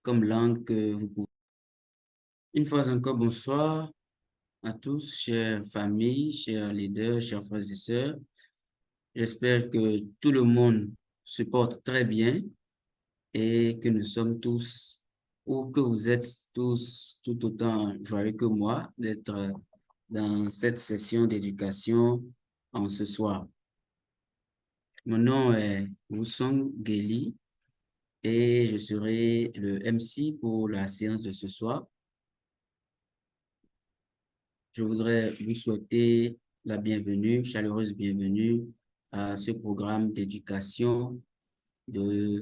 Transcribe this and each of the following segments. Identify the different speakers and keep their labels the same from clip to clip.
Speaker 1: comme langue que vous pouvez. Une fois encore, bonsoir à tous, chères familles, chers leaders, chers frères et sœurs. J'espère que tout le monde se porte très bien et que nous sommes tous, ou que vous êtes tous tout autant joyeux que moi d'être dans cette session d'éducation en ce soir. Mon nom est Wusong Geli et je serai le MC pour la séance de ce soir. Je voudrais vous souhaiter la bienvenue, chaleureuse bienvenue à ce programme d'éducation des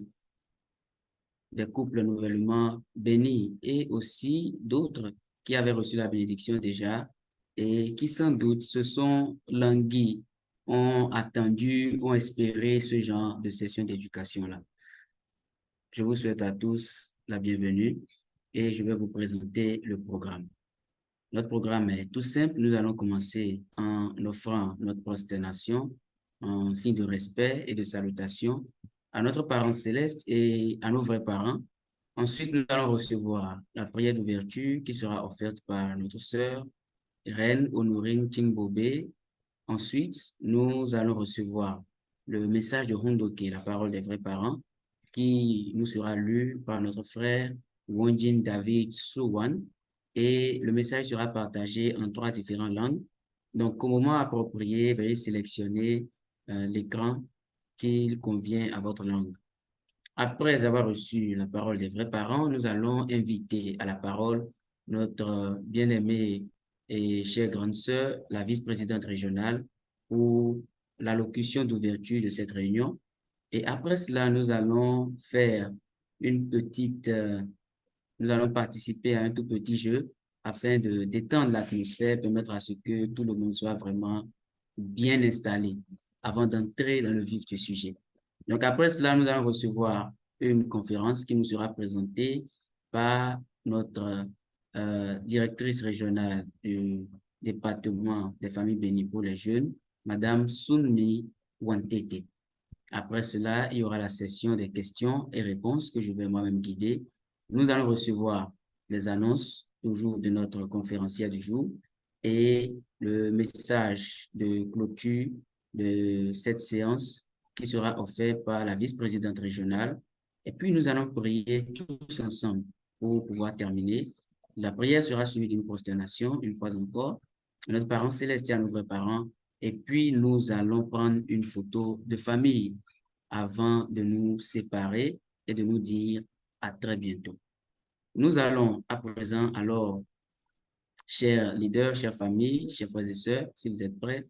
Speaker 1: couples nouvellement bénis et aussi d'autres qui avaient reçu la bénédiction déjà et qui sans doute se sont languis, ont attendu, ont espéré ce genre de session d'éducation-là. Je vous souhaite à tous la bienvenue et je vais vous présenter le programme. Notre programme est tout simple. Nous allons commencer en offrant notre prosternation en signe de respect et de salutation à notre parent céleste et à nos vrais parents. Ensuite, nous allons recevoir la prière d'ouverture qui sera offerte par notre sœur Reine Honorine Tingbobe. Ensuite, nous allons recevoir le message de Hondoke, la parole des vrais parents, qui nous sera lu par notre frère Wonjin David Suwan. Et le message sera partagé en 3 différentes langues. Donc, au moment approprié, veuillez sélectionner l'écran qui convient à votre langue. Après avoir reçu la parole des vrais parents, nous allons inviter à la parole notre bien-aimée et chère grande sœur, la vice-présidente régionale, pour l'allocution d'ouverture de cette réunion. Et après cela, nous allons faire nous allons participer à un tout petit jeu afin de détendre l'atmosphère, permettre à ce que tout le monde soit vraiment bien installé avant d'entrer dans le vif du sujet. Donc après cela, nous allons recevoir une conférence qui nous sera présentée par notre directrice régionale du département des familles bénies pour les jeunes, Madame Sunmi Wantete. Après cela, il y aura la session des questions et réponses que je vais moi-même guider. Nous allons recevoir les annonces, toujours de notre conférencière du jour, et le message de clôture de cette séance qui sera offert par la vice-présidente régionale. Et puis, nous allons prier tous ensemble pour pouvoir terminer. La prière sera suivie d'une prosternation, une fois encore. Notre parent céleste et à nos vrais parents. Et puis, nous allons prendre une photo de famille avant de nous séparer et de nous dire à très bientôt. Nous allons à présent, alors, chers leaders, chères familles, chers frères et sœurs, si vous êtes prêts,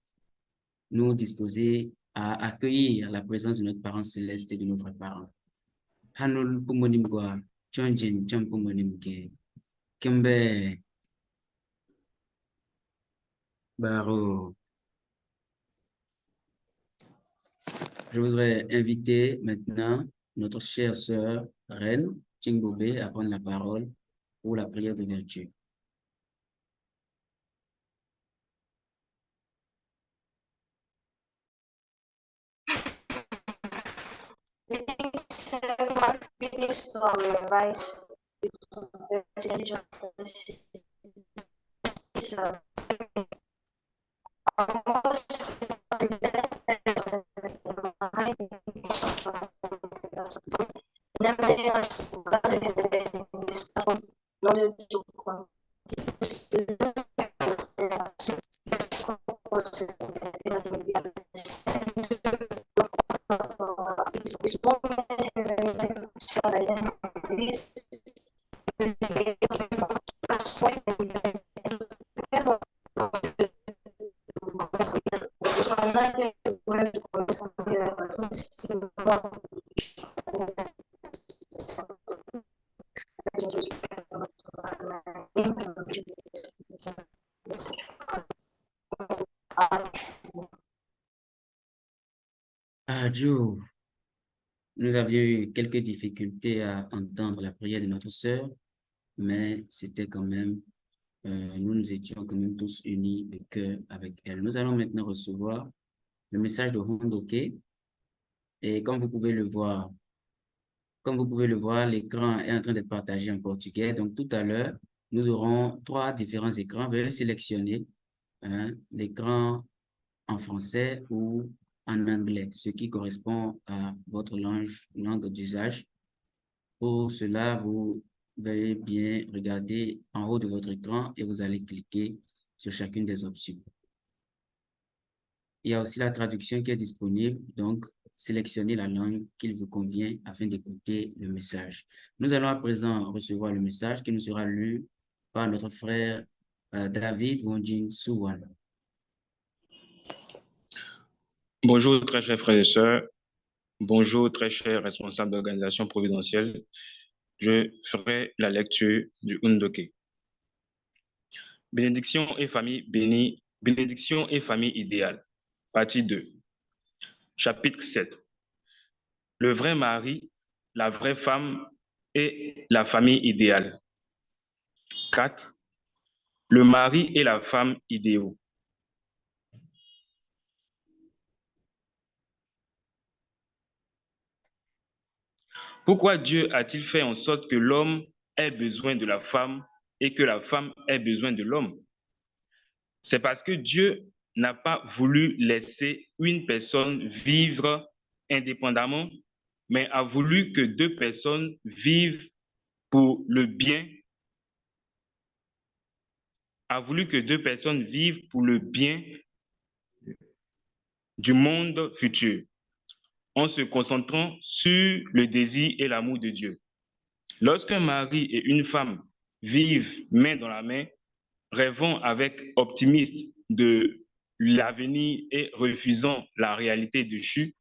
Speaker 1: nous disposer à accueillir la présence de notre parent céleste et de nos vrais parents. Hanul pumonimgwa, chonjin champumonimke, kembe, baro. Je voudrais inviter maintenant notre chère sœur Reine Tingbobe à prendre la parole pour la prière d'ouverture.
Speaker 2: Greetings to our Vice President Jonathan Sisa.
Speaker 1: Joe, nous avions eu quelques difficultés à entendre la prière de notre sœur, mais c'était quand même, nous étions quand même tous unis de cœur avec elle. Nous allons maintenant recevoir le message de Hondoke. Et comme vous pouvez le voir Comme vous pouvez le voir, l'écran est en train d'être partagé en portugais. Donc, tout à l'heure, nous aurons trois différents écrans. Veuillez sélectionner l'écran en français ou en anglais, ce qui correspond à votre langue d'usage. Pour cela, vous veuillez bien regarder en haut de votre écran et vous allez cliquer sur chacune des options. Il y a aussi la traduction qui est disponible, donc sélectionnez la langue qu'il vous convient afin d'écouter le message. Nous allons à présent recevoir le message qui nous sera lu par notre frère David Wonjin Suwan.
Speaker 3: Bonjour très chers frères et sœurs, bonjour très chers responsables d'organisation providentielle. Je ferai la lecture du Undoke. Bénédiction et famille bénie, bénédiction et famille idéale. Partie 2. Chapitre 7. Le vrai mari, la vraie femme et la famille idéale. 4. Le mari et la femme idéaux. Pourquoi Dieu a-t-il fait en sorte que l'homme ait besoin de la femme et que la femme ait besoin de l'homme? C'est parce que Dieu n'a pas voulu laisser une personne vivre indépendamment, mais a voulu que deux personnes vivent pour le bien, du monde futur, en se concentrant sur le désir et l'amour de Dieu. Lorsqu'un mari et une femme vivent main dans la main, rêvant avec optimisme de l'avenir et refusant la réalité déchue,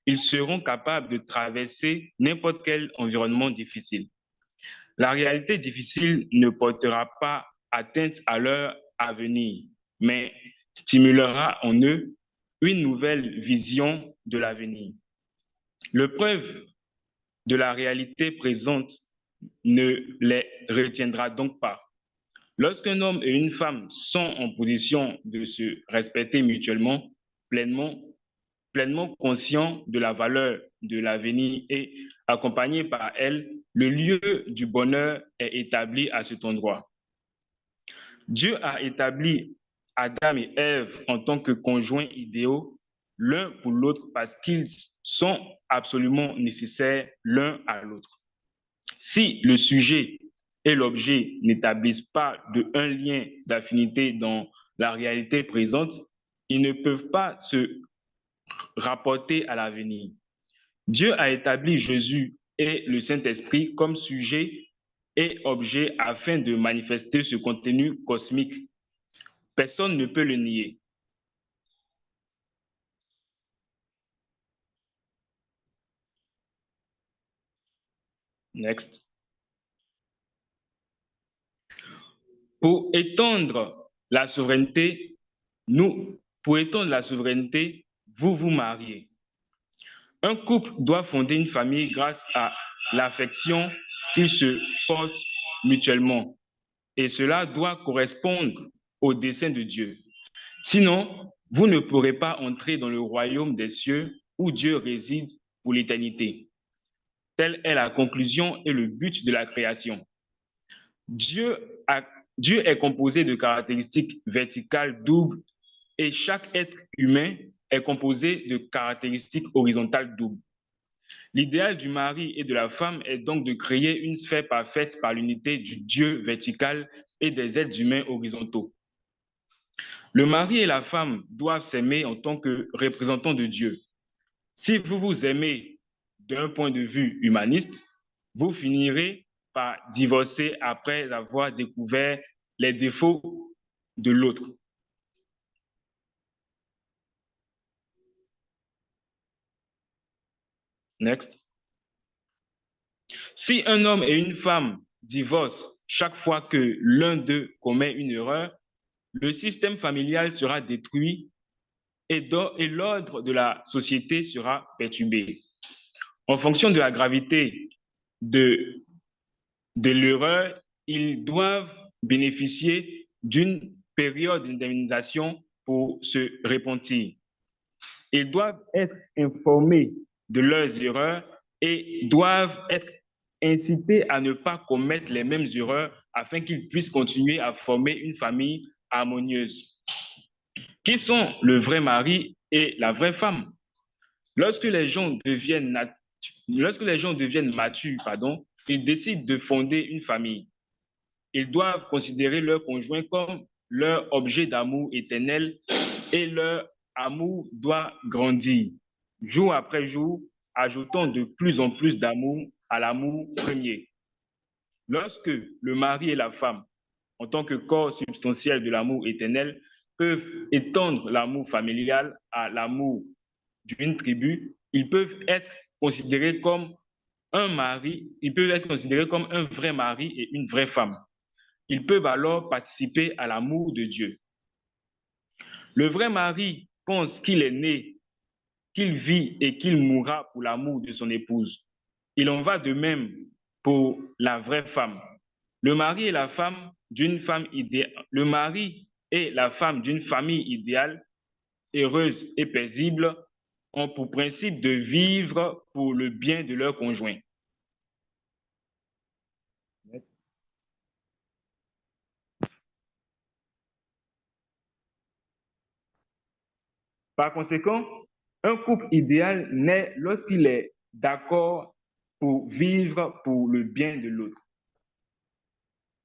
Speaker 3: ils seront capables de traverser n'importe quel environnement difficile. La réalité difficile ne portera pas atteinte à leur avenir, mais stimulera en eux une nouvelle vision de l'avenir. Le preuve de la réalité présente ne les retiendra donc pas. Lorsqu'un homme et une femme sont en position de se respecter mutuellement, pleinement conscients de la valeur de l'avenir et accompagnés par elle, le lieu du bonheur est établi à cet endroit. Dieu a établi Adam et Ève en tant que conjoints idéaux l'un pour l'autre parce qu'ils sont absolument nécessaires l'un à l'autre. Si le sujet et l'objet n'établissent pas un lien d'affinité dans la réalité présente, ils ne peuvent pas se rapporter à l'avenir. Dieu a établi Jésus et le Saint-Esprit comme sujet et objet afin de manifester ce contenu cosmique. Personne ne peut le nier. Next. Pour étendre la souveraineté, vous vous mariez. Un couple doit fonder une famille grâce à l'affection qu'ils se portent mutuellement. Et cela doit correspondre au dessein de Dieu. Sinon, vous ne pourrez pas entrer dans le royaume des cieux où Dieu réside pour l'éternité. Telle est la conclusion et le but de la création. Dieu est composé de caractéristiques verticales doubles et chaque être humain est composé de caractéristiques horizontales doubles. L'idéal du mari et de la femme est donc de créer une sphère parfaite par l'unité du Dieu vertical et des êtres humains horizontaux. Le mari et la femme doivent s'aimer en tant que représentants de Dieu. Si vous vous aimez d'un point de vue humaniste, vous finirez par divorcer après avoir découvert les défauts de l'autre. Next. Si un homme et une femme divorcent chaque fois que l'un d'eux commet une erreur, le système familial sera détruit et l'ordre de la société sera perturbé. En fonction de la gravité de l'erreur, ils doivent bénéficier d'une période d'indemnisation pour se repentir. Ils doivent être informés de leurs erreurs et doivent être incités à ne pas commettre les mêmes erreurs afin qu'ils puissent continuer à former une famille harmonieuse. Qui sont le vrai mari et la vraie femme? Lorsque les gens deviennent matures, ils décident de fonder une famille. Ils doivent considérer leur conjoint comme leur objet d'amour éternel et leur amour doit grandir jour après jour, ajoutant de plus en plus d'amour à l'amour premier. Lorsque le mari et la femme, en tant que corps substantiel de l'amour éternel, peuvent étendre l'amour familial à l'amour d'une tribu, ils peuvent être considérés comme un vrai mari et une vraie femme. Ils peuvent alors participer à l'amour de Dieu. Le vrai mari pense qu'il est né, qu'il vit et qu'il mourra pour l'amour de son épouse. Il en va de même pour la vraie femme. Le mari et la femme d'une famille idéale, heureuse et paisible, ont pour principe de vivre pour le bien de leur conjoint. Par conséquent, un couple idéal naît lorsqu'il est d'accord pour vivre pour le bien de l'autre.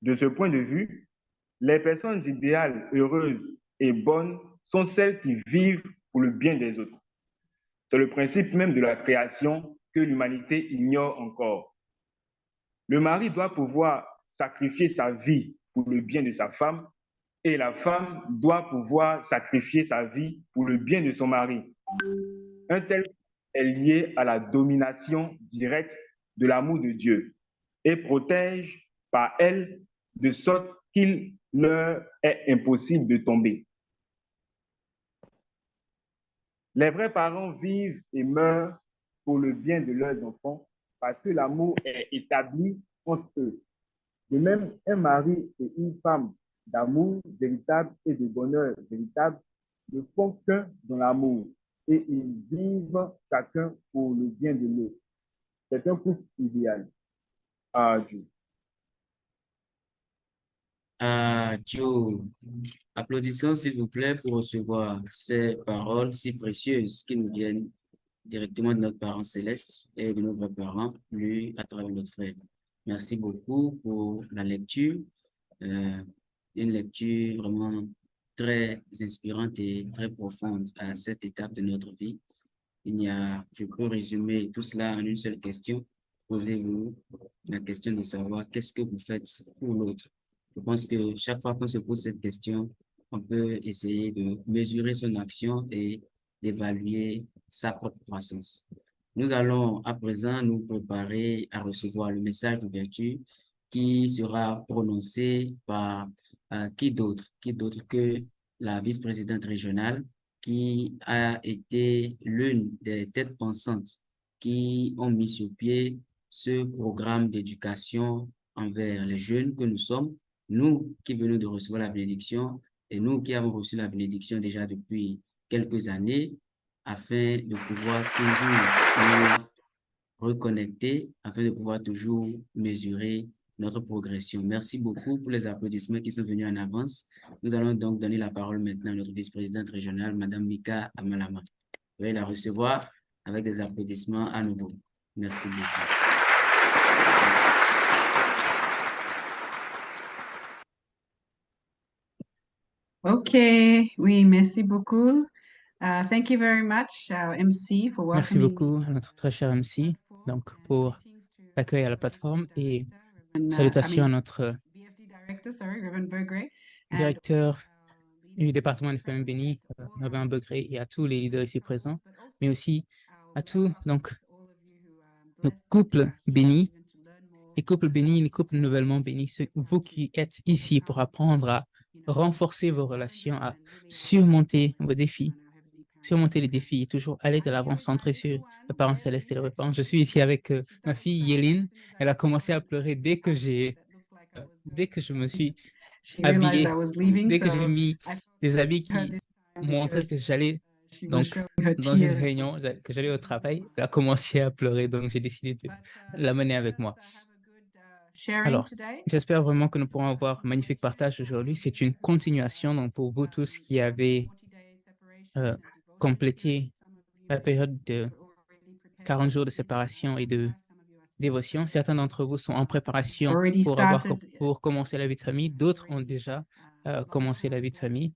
Speaker 3: De ce point de vue, les personnes idéales, heureuses et bonnes sont celles qui vivent pour le bien des autres. C'est le principe même de la création que l'humanité ignore encore. Le mari doit pouvoir sacrifier sa vie pour le bien de sa femme et la femme doit pouvoir sacrifier sa vie pour le bien de son mari. Un tel est lié à la domination directe de l'amour de Dieu et protège par elle de sorte qu'il leur est impossible de tomber. Les vrais parents vivent et meurent pour le bien de leurs enfants parce que l'amour est établi entre eux. De même, un mari et une femme d'amour véritable et de bonheur véritable ne font qu'un dans l'amour et ils vivent chacun pour le bien de l'autre. C'est un couple idéal. Dieu.
Speaker 1: Joe, applaudissons s'il vous plaît pour recevoir ces paroles si précieuses qui nous viennent directement de notre parent céleste et de nos vrais parents, lui à travers notre frère. Merci beaucoup pour la lecture, une lecture vraiment très inspirante et très profonde à cette étape de notre vie. Je peux résumer tout cela en une seule question. Posez-vous la question de savoir qu'est-ce que vous faites pour l'autre. Je pense que chaque fois qu'on se pose cette question, on peut essayer de mesurer son action et d'évaluer sa propre croissance. Nous allons à présent nous préparer à recevoir le message d'ouverture qui sera prononcé par qui d'autre que la vice-présidente régionale qui a été l'une des têtes pensantes qui ont mis sur pied ce programme d'éducation envers les jeunes que nous sommes, nous qui venons de recevoir la bénédiction et nous qui avons reçu la bénédiction déjà depuis quelques années, afin de pouvoir toujours nous reconnecter, afin de pouvoir toujours mesurer notre progression. Merci beaucoup pour les applaudissements qui sont venus en avance. Nous allons donc donner la parole maintenant à notre vice-présidente régionale, Madame Mika Amalama. Vous allez la recevoir avec des applaudissements à nouveau. Merci beaucoup.
Speaker 4: OK, oui, merci beaucoup. Thank you very much, MC, for welcoming.
Speaker 5: Merci beaucoup à notre très cher MC pour l'accueil à la plateforme et salutations à notre directeur du département des familles bénies, Reverend Begré, et à tous les leaders ici présents, mais aussi à tous nos couples bénis, les couples nouvellement bénis, vous qui êtes ici pour apprendre à renforcer vos relations, à surmonter vos défis, surmonter les défis et toujours aller de l'avant centré sur le parent céleste et le repas. Je suis ici avec ma fille Yéline. Elle a commencé à pleurer dès que je me suis habillé, dès que j'ai mis des habits qui montraient que j'allais Donc, dans une réunion que j'allais au travail, elle a commencé à pleurer, donc j'ai décidé de l'amener avec moi. Alors, j'espère vraiment que nous pourrons avoir un magnifique partage aujourd'hui. C'est une continuation donc pour vous tous qui avez complété la période de 40 jours de séparation et de dévotion. Certains d'entre vous sont en préparation pour commencer la vie de famille. D'autres ont déjà commencé la vie de famille.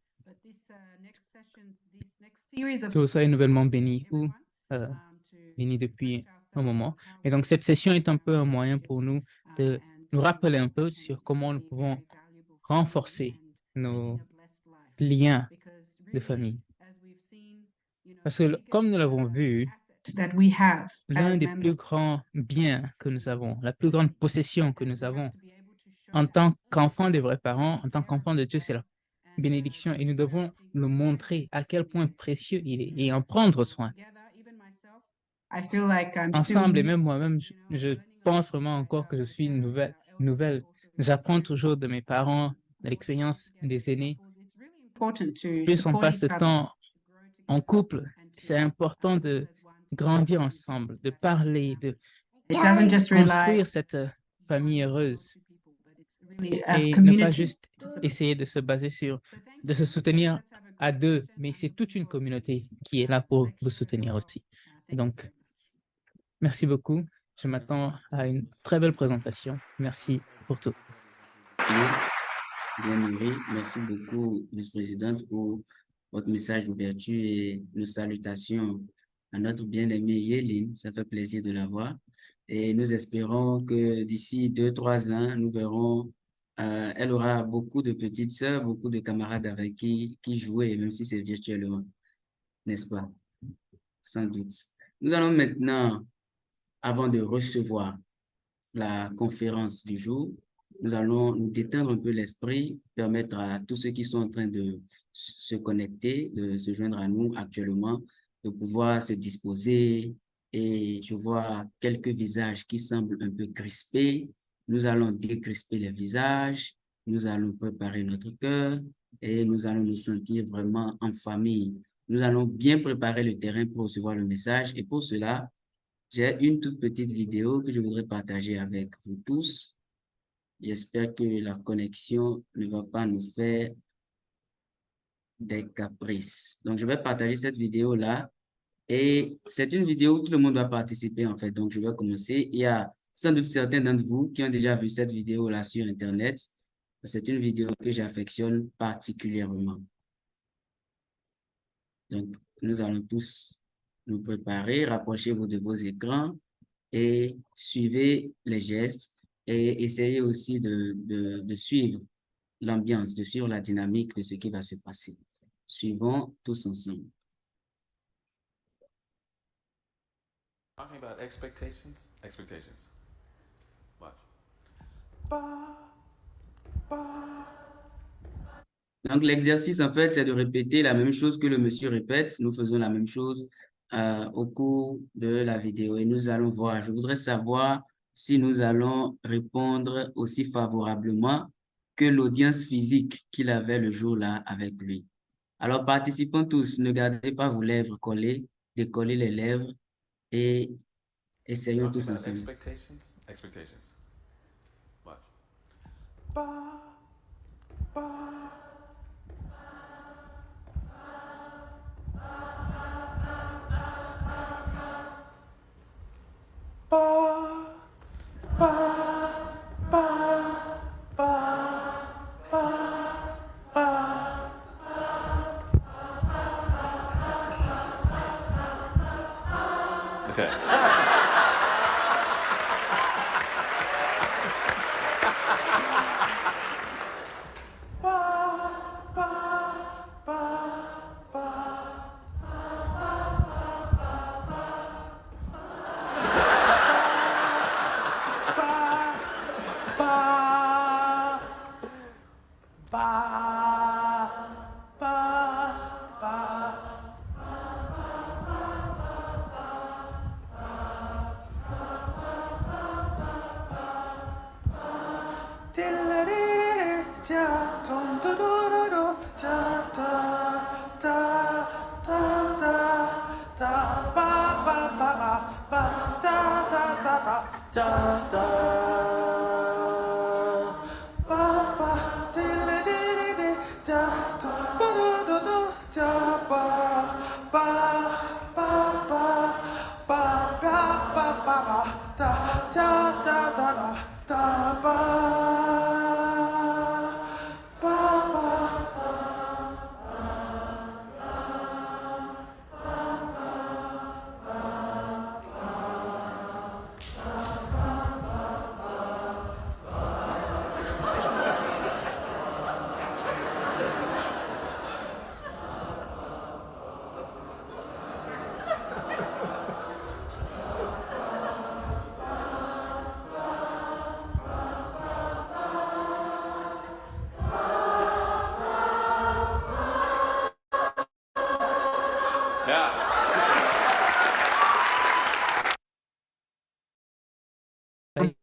Speaker 5: Que vous soyez nouvellement bénis ou bénis depuis un moment. Et donc, cette session est un peu un moyen pour nous de nous rappeler un peu sur comment nous pouvons renforcer nos liens de famille. Parce que, comme nous l'avons vu, l'un des plus grands biens que nous avons, la plus grande possession que nous avons en tant qu'enfants des vrais parents, en tant qu'enfants de Dieu, c'est la bénédiction. Et nous devons nous montrer à quel point précieux il est et en prendre soin. Ensemble, et même moi-même, je pense vraiment encore que je suis nouvelle. J'apprends toujours de mes parents, de l'expérience des aînés. Plus on passe de temps en couple, c'est important de grandir ensemble, de parler, de construire cette famille heureuse et ne pas juste essayer de se baser de se soutenir à deux, mais c'est toute une communauté qui est là pour vous soutenir aussi. Donc, merci beaucoup. Je m'attends à une très belle présentation. Merci pour tout.
Speaker 1: Bien nourri. Merci beaucoup, vice-présidente, pour votre message d'ouverture et nos salutations à notre bien-aimée Yéline. Ça fait plaisir de la voir. Et nous espérons que d'ici 2-3 ans, nous verrons, elle aura beaucoup de petites sœurs, beaucoup de camarades avec qui jouer, même si c'est virtuellement, n'est-ce pas? Sans doute. Nous allons maintenant, avant de recevoir la conférence du jour, nous allons nous détendre un peu l'esprit, permettre à tous ceux qui sont en train de se connecter, de se joindre à nous actuellement, de pouvoir se disposer. Et je vois quelques visages qui semblent un peu crispés. Nous allons décrisper les visages, nous allons préparer notre cœur et nous allons nous sentir vraiment en famille. Nous allons bien préparer le terrain pour recevoir le message. Et pour cela, j'ai une toute petite vidéo que je voudrais partager avec vous tous. J'espère que la connexion ne va pas nous faire des caprices. Donc, je vais partager cette vidéo-là. Et c'est une vidéo où tout le monde doit participer, en fait. Donc, je vais commencer. Il y a sans doute certains d'entre vous qui ont déjà vu cette vidéo-là sur Internet. C'est une vidéo que j'affectionne particulièrement. Donc, nous allons tous nous préparer. Rapprochez-vous de vos écrans et suivez les gestes et essayez aussi de suivre l'ambiance, de suivre la dynamique de ce qui va se passer. Suivons tous ensemble.
Speaker 6: Talking about expectations. Watch.
Speaker 1: Donc, l'exercice, en fait, c'est de répéter la même chose que le monsieur répète. Nous faisons la même chose au cours de la vidéo et nous allons voir. Je voudrais savoir si nous allons répondre aussi favorablement que l'audience physique qu'il avait le jour-là avec lui. Alors, participons tous. Ne gardez pas vos lèvres collées, décollez les lèvres et essayons tous ensemble.
Speaker 6: Expectations. Watch. Okay. Yeah.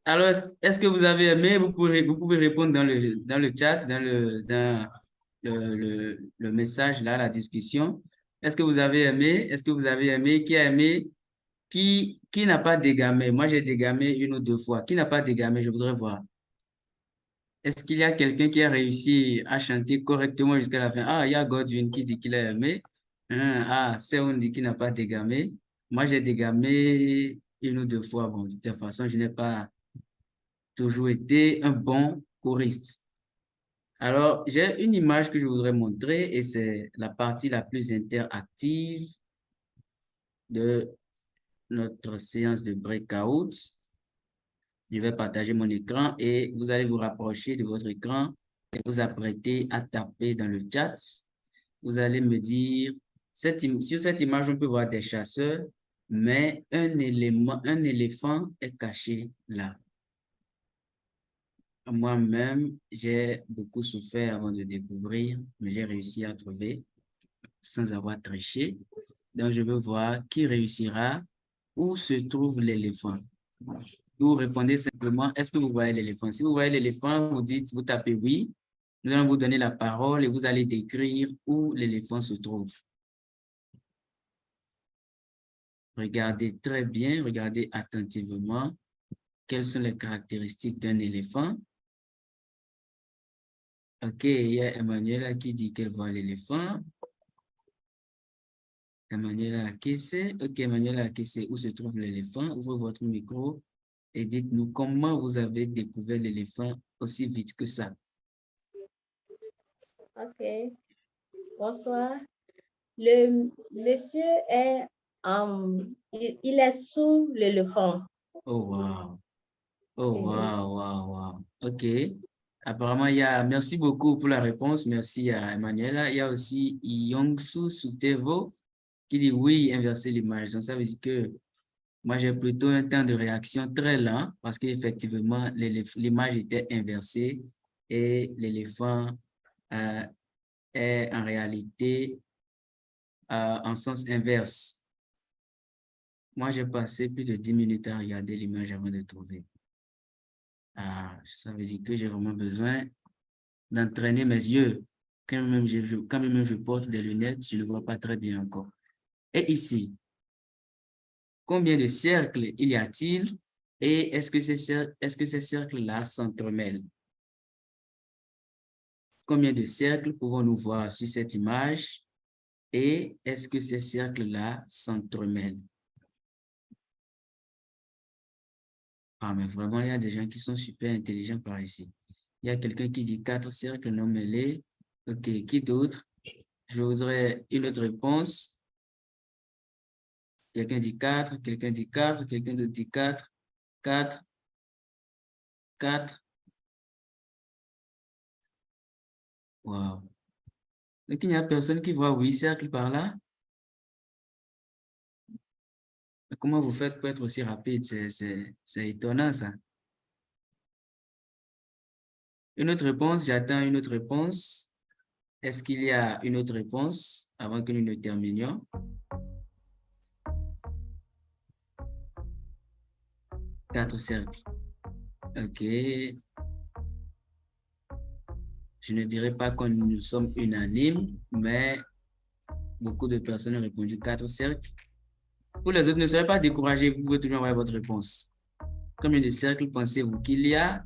Speaker 1: Alors, est-ce que vous avez aimé? Vous pouvez répondre dans le chat, dans le message, là, la discussion. Est-ce que vous avez aimé? Est-ce que vous avez aimé? Qui a aimé? Qui n'a pas dégamé? Moi, j'ai dégamé une ou deux fois. Qui n'a pas dégamé? Je voudrais voir. Est-ce qu'il y a quelqu'un qui a réussi à chanter correctement jusqu'à la fin? Ah, il y a Godwin qui dit qu'il a aimé. Ah, Seun dit qu'il n'a pas dégamé. Moi, j'ai dégamé une ou deux fois. Bon, de toute façon, je n'ai pas toujours été un bon choriste. Alors, j'ai une image que je voudrais montrer et c'est la partie la plus interactive de notre séance de breakout. Je vais partager mon écran et vous allez vous rapprocher de votre écran et vous apprêter à taper dans le chat. Vous allez me dire, sur cette image, on peut voir des chasseurs, mais un éléphant est caché là. Moi-même, j'ai beaucoup souffert avant de découvrir, mais j'ai réussi à trouver sans avoir triché. Donc, je veux voir qui réussira. Où se trouve l'éléphant? Vous répondez simplement, est-ce que vous voyez l'éléphant? Si vous voyez l'éléphant, vous tapez oui. Nous allons vous donner la parole et vous allez décrire où l'éléphant se trouve. Regardez très bien, regardez attentivement quelles sont les caractéristiques d'un éléphant. Ok, il y a Emmanuela qui dit qu'elle voit l'éléphant. Emmanuela Akese. Ok, Emmanuela Akese, où se trouve l'éléphant? Ouvrez votre micro et dites-nous comment vous avez découvert l'éléphant aussi vite que ça.
Speaker 7: Ok, bonsoir. Le monsieur est, il est sous l'éléphant.
Speaker 1: Oh, wow. Oh, wow, wow, wow. Ok. Apparemment, merci beaucoup pour la réponse. Merci à Emmanuela. Il y a aussi Yongsu Sutevo qui dit oui, inverser l'image. Donc, ça veut dire que moi, j'ai plutôt un temps de réaction très lent parce qu'effectivement, l'image était inversée et l'éléphant est en réalité en sens inverse. Moi, j'ai passé plus de 10 minutes à regarder l'image avant de trouver. Ça veut dire que j'ai vraiment besoin d'entraîner mes yeux. Quand même je porte des lunettes, je ne vois pas très bien encore. Et ici, combien de cercles il y a-t-il et est-ce que ces cercles-là s'entremêlent? Combien de cercles pouvons-nous voir sur cette image et est-ce que ces cercles-là s'entremêlent? Ah, mais vraiment, il y a des gens qui sont super intelligents par ici. Il y a quelqu'un qui dit 4 cercles non mêlés. Ok, qui d'autre? Je voudrais une autre réponse. Quelqu'un dit 4, quelqu'un dit 4, quelqu'un d'autre dit 4, 4, 4. Wow. Donc, il n'y a personne qui voit 8 cercles par là. Mais comment vous faites pour être aussi rapide? C'est étonnant, ça. Une autre réponse, j'attends une autre réponse. Est-ce qu'il y a une autre réponse avant que nous ne terminions? 4 cercles. Ok. Je ne dirais pas que nous sommes unanimes, mais beaucoup de personnes ont répondu 4 cercles. Pour les autres, ne soyez pas découragés, vous pouvez toujours envoyer votre réponse. Combien de cercles pensez-vous qu'il y a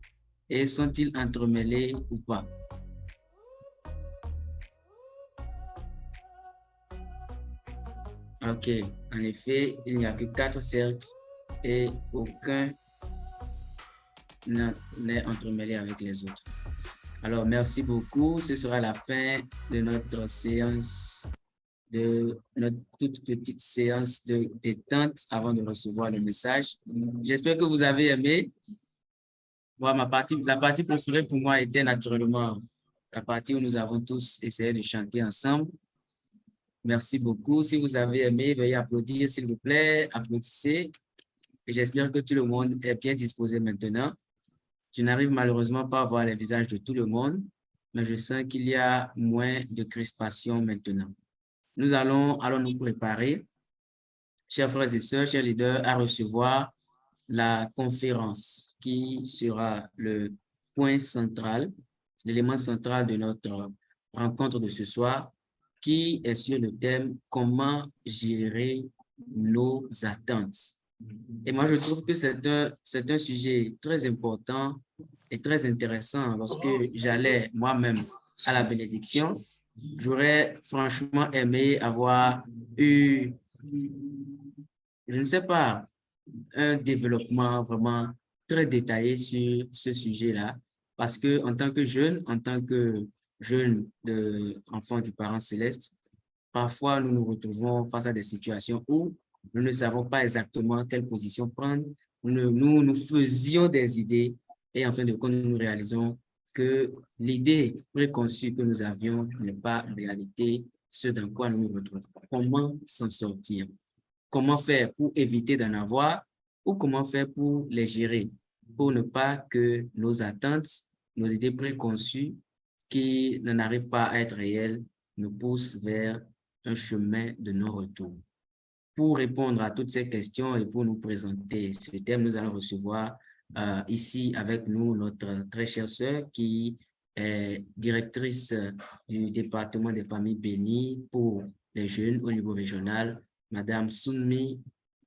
Speaker 1: et sont-ils entremêlés ou pas? Ok, en effet, il n'y a que 4 cercles et aucun n'est entremêlé avec les autres. Alors, merci beaucoup. Ce sera la fin de notre séance, de notre toute petite séance de détente avant de recevoir le message. J'espère que vous avez aimé. Moi, la partie préférée pour moi était naturellement la partie où nous avons tous essayé de chanter ensemble. Merci beaucoup. Si vous avez aimé, veuillez applaudir, s'il vous plaît. Applaudissez. Et j'espère que tout le monde est bien disposé maintenant. Je n'arrive malheureusement pas à voir les visages de tout le monde, mais je sens qu'il y a moins de crispation maintenant. Nous allons nous préparer, chers frères et sœurs, chers leaders, à recevoir la conférence qui sera le point central, l'élément central de notre rencontre de ce soir, qui est sur le thème « Comment gérer nos attentes ». Et moi, je trouve que c'est un sujet très important et très intéressant. Lorsque j'allais moi-même à la bénédiction, j'aurais franchement aimé avoir eu, je ne sais pas, un développement vraiment très détaillé sur ce sujet-là. Parce que en tant que jeune enfant du parent céleste, parfois nous nous retrouvons face à des situations où nous ne savons pas exactement quelle position prendre. Nous faisions des idées et en fin de compte, nous réalisons que l'idée préconçue que nous avions n'est pas en réalité ce dans quoi nous nous retrouvons. Comment s'en sortir? Comment faire pour éviter d'en avoir ou comment faire pour les gérer pour ne pas que nos attentes, nos idées préconçues qui n'en arrivent pas à être réelles nous poussent vers un chemin de non-retour. Pour répondre à toutes ces questions et pour nous présenter ce thème, nous allons recevoir ici avec nous notre très chère sœur qui est directrice du département des familles bénies pour les jeunes au niveau régional, Madame Sunmi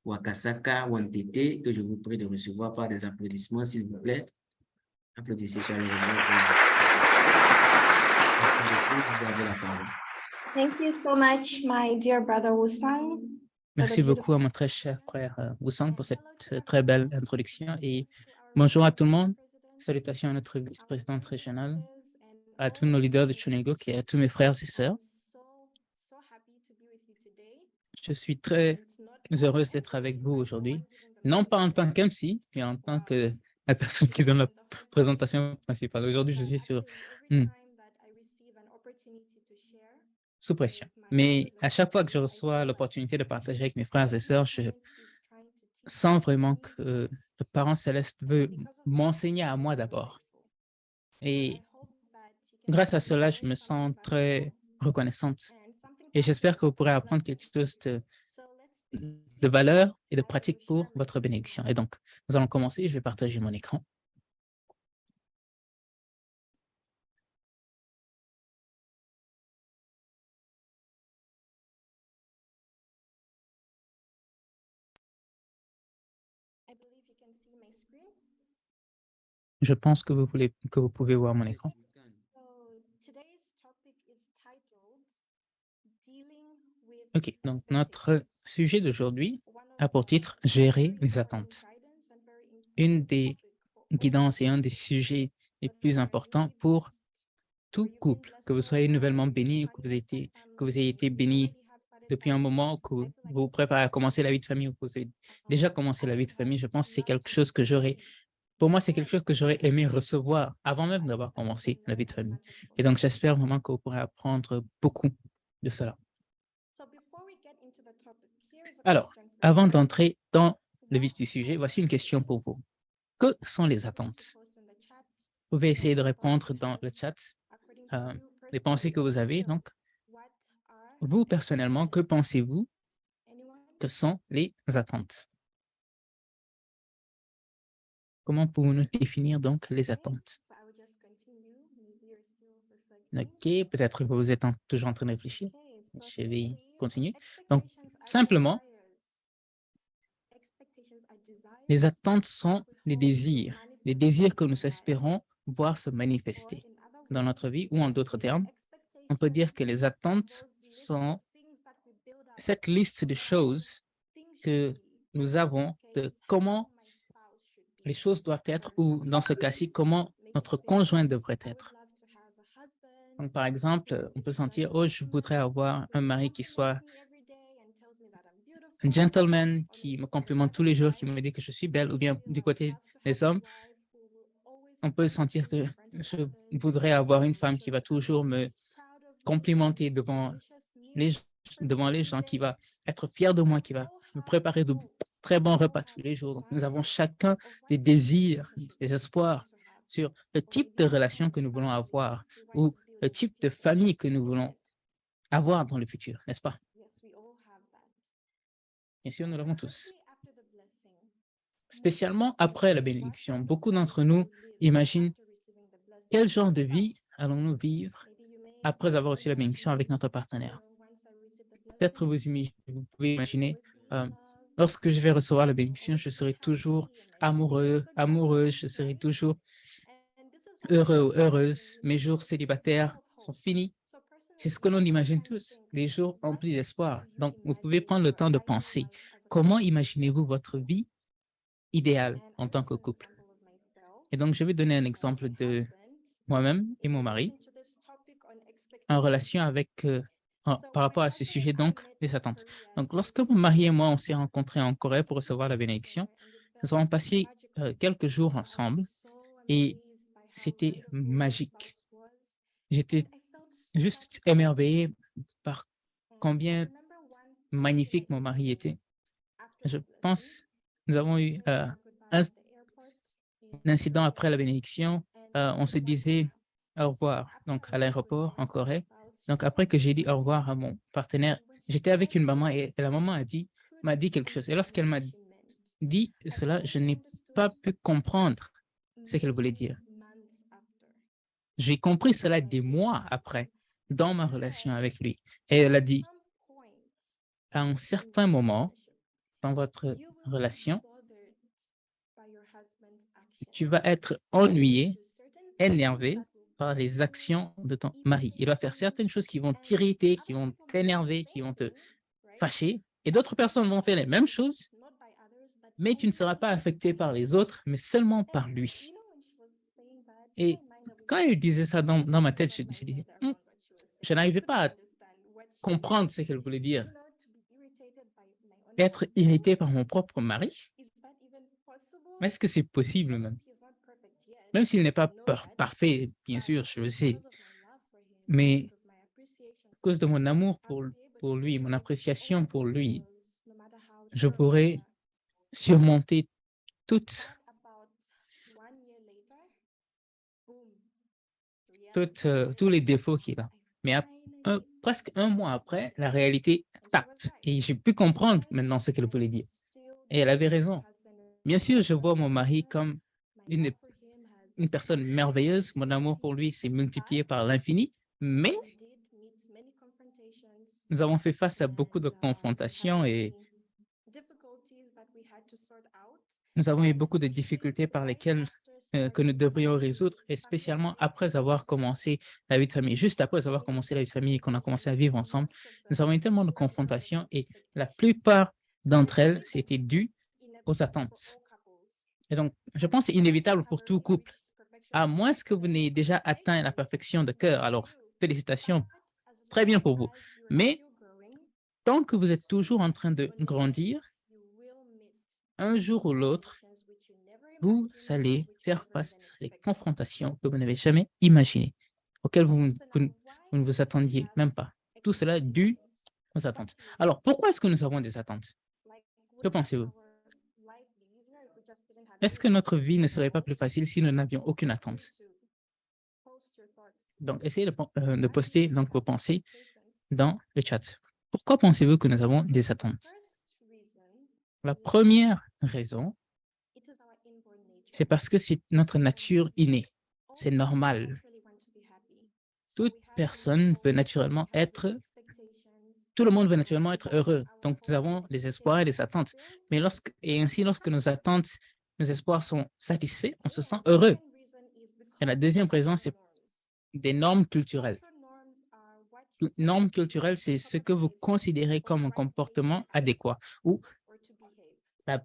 Speaker 1: Wakasaka Wantete, que je vous prie de recevoir par des applaudissements, s'il vous plaît. Applaudissez chaleureusement. Vous avez la parole.
Speaker 2: Thank you so much, my dear brother Wusang.
Speaker 5: Merci beaucoup à mon très cher frère Wusang pour cette très belle introduction et bonjour à tout le monde. Salutations à notre vice-présidente régionale, à tous nos leaders de Chunego et à tous mes frères et sœurs. Je suis très heureuse d'être avec vous aujourd'hui, non pas en tant qu'MC, mais en tant que la personne qui donne la présentation principale. Aujourd'hui, je suis sous pression. Mais à chaque fois que je reçois l'opportunité de partager avec mes frères et sœurs, je sens vraiment que le parent céleste veut m'enseigner à moi d'abord. Et grâce à cela, je me sens très reconnaissante. Et j'espère que vous pourrez apprendre quelque chose de valeur et de pratique pour votre bénédiction. Et donc, nous allons commencer. Je vais partager mon écran. Je pense que vous pouvez voir mon écran. OK, donc notre sujet d'aujourd'hui a pour titre « Gérer les attentes ». Une des guidances et un des sujets les plus importants pour tout couple, que vous soyez nouvellement béni ou que vous ayez été béni depuis un moment, que vous vous préparez à commencer la vie de famille ou que vous avez déjà commencé la vie de famille. Je pense que c'est quelque chose que pour moi, c'est quelque chose que j'aurais aimé recevoir avant même d'avoir commencé la vie de famille. Et donc, j'espère vraiment que vous pourrez apprendre beaucoup de cela. Alors, avant d'entrer dans le vif du sujet, voici une question pour vous. Que sont les attentes? Vous pouvez essayer de répondre dans le chat les pensées que vous avez. Donc, vous, personnellement, que pensez-vous que sont les attentes? Comment pouvons-nous définir donc les attentes? OK, peut-être que vous êtes toujours en train de réfléchir. Je vais continuer. Donc, simplement, les attentes sont les désirs que nous espérons voir se manifester dans notre vie, ou en d'autres termes, on peut dire que les attentes sont cette liste de choses que nous avons de comment les choses doivent être, ou dans ce cas-ci, comment notre conjoint devrait être. Donc, par exemple, on peut sentir, oh, je voudrais avoir un mari qui soit un gentleman, qui me complimente tous les jours, qui me dit que je suis belle, ou bien du côté des hommes, on peut sentir que je voudrais avoir une femme qui va toujours me complimenter devant les gens, qui va être fière de moi, qui va me préparer de très bons repas tous les jours. Donc, nous avons chacun des désirs, des espoirs sur le type de relation que nous voulons avoir ou le type de famille que nous voulons avoir dans le futur, n'est-ce pas? Bien sûr, nous l'avons tous. Spécialement après la bénédiction, beaucoup d'entre nous imaginent quel genre de vie allons-nous vivre après avoir reçu la bénédiction avec notre partenaire. Peut-être vous pouvez imaginer, lorsque je vais recevoir la bénédiction, je serai toujours amoureux, amoureuse, je serai toujours heureux ou heureuse. Mes jours célibataires sont finis. C'est ce que l'on imagine tous, des jours remplis d'espoir. Donc, vous pouvez prendre le temps de penser. Comment imaginez-vous votre vie idéale en tant que couple? Et donc, je vais donner un exemple de moi-même et mon mari en relation avec, par rapport à ce sujet, donc, des attentes. Donc, lorsque mon mari et moi, on s'est rencontrés en Corée pour recevoir la bénédiction, nous avons passé quelques jours ensemble et c'était magique. J'étais juste émerveillé par combien magnifique mon mari était. Je pense, nous avons eu un incident après la bénédiction. On se disait au revoir, donc à l'aéroport en Corée. Donc après que j'ai dit au revoir à mon partenaire, j'étais avec une maman et la maman m'a dit quelque chose. Et lorsqu'elle m'a dit cela, je n'ai pas pu comprendre ce qu'elle voulait dire. J'ai compris cela des mois après, dans ma relation avec lui. Et elle a dit, à un certain moment dans votre relation, tu vas être ennuyé, énervé par les actions de ton mari. Il va faire certaines choses qui vont t'irriter, qui vont t'énerver, qui vont te fâcher. Et d'autres personnes vont faire les mêmes choses, mais tu ne seras pas affecté par les autres, mais seulement par lui. Et quand il disait ça dans ma tête, je disais, je n'arrivais pas à comprendre ce qu'elle voulait dire. Être irrité par mon propre mari? Mais est-ce que c'est possible même? Même s'il n'est pas parfait, bien sûr, je le sais. Mais à cause de mon amour pour lui, mon appréciation pour lui, je pourrais surmonter tous les défauts qu'il a. Mais presque un mois après, la réalité tape. Et j'ai pu comprendre maintenant ce qu'elle voulait dire. Et elle avait raison. Bien sûr, je vois mon mari comme une personne merveilleuse. Mon amour pour lui s'est multiplié par l'infini. Mais nous avons fait face à beaucoup de confrontations et nous avons eu beaucoup de difficultés par lesquelles que nous devrions résoudre, et spécialement après avoir commencé la vie de famille. Juste après avoir commencé la vie de famille et qu'on a commencé à vivre ensemble, nous avons eu tellement de confrontations et la plupart d'entre elles, c'était dû aux attentes. Et donc, je pense que c'est inévitable pour tout couple, à moins que vous n'ayez déjà atteint la perfection de cœur. Alors, félicitations, très bien pour vous. Mais tant que vous êtes toujours en train de grandir, un jour ou l'autre, vous allez faire face à des confrontations que vous n'avez jamais imaginées, auxquelles vous ne vous attendiez même pas. Tout cela dû aux attentes. Alors, pourquoi est-ce que nous avons des attentes? Que pensez-vous? Est-ce que notre vie ne serait pas plus facile si nous n'avions aucune attente? Donc, essayez de poster donc, vos pensées dans le chat. Pourquoi pensez-vous que nous avons des attentes? La première raison, c'est parce que c'est notre nature innée. C'est normal. Toute personne veut naturellement être, tout le monde veut naturellement être heureux. Donc, nous avons des espoirs et des attentes. Mais lorsque nos attentes, nos espoirs sont satisfaits, on se sent heureux. Et la deuxième raison, c'est des normes culturelles. Normes culturelles, c'est ce que vous considérez comme un comportement adéquat ou la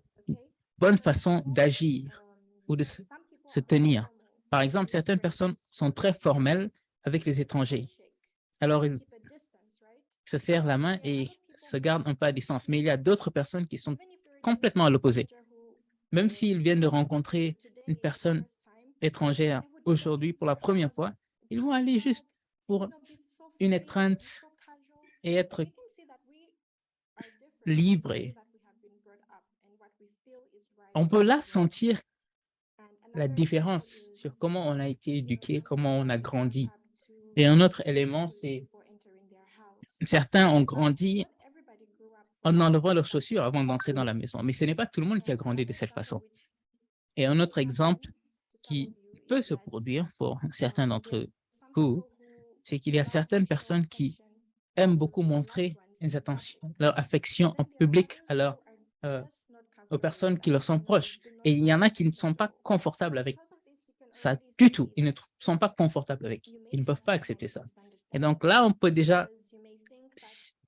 Speaker 5: bonne façon d'agir ou de se tenir. Par exemple, certaines personnes sont très formelles avec les étrangers. Alors, ils se serrent la main et se gardent un peu à distance. Mais il y a d'autres personnes qui sont complètement à l'opposé. Même s'ils viennent de rencontrer une personne étrangère aujourd'hui pour la première fois, ils vont aller juste pour une étreinte et être libres. On peut là sentir la différence sur comment on a été éduqué, comment on a grandi. Et un autre élément, c'est certains ont grandi en enlevant leurs chaussures avant d'entrer dans la maison. Mais ce n'est pas tout le monde qui a grandi de cette façon. Et un autre exemple qui peut se produire pour certains d'entre vous, c'est qu'il y a certaines personnes qui aiment beaucoup montrer les attentions, leur affection en public aux personnes qui leur sont proches. Et il y en a qui ne sont pas confortables avec ça du tout. Ils ne sont pas confortables avec. Ils ne peuvent pas accepter ça. Et donc là, on peut déjà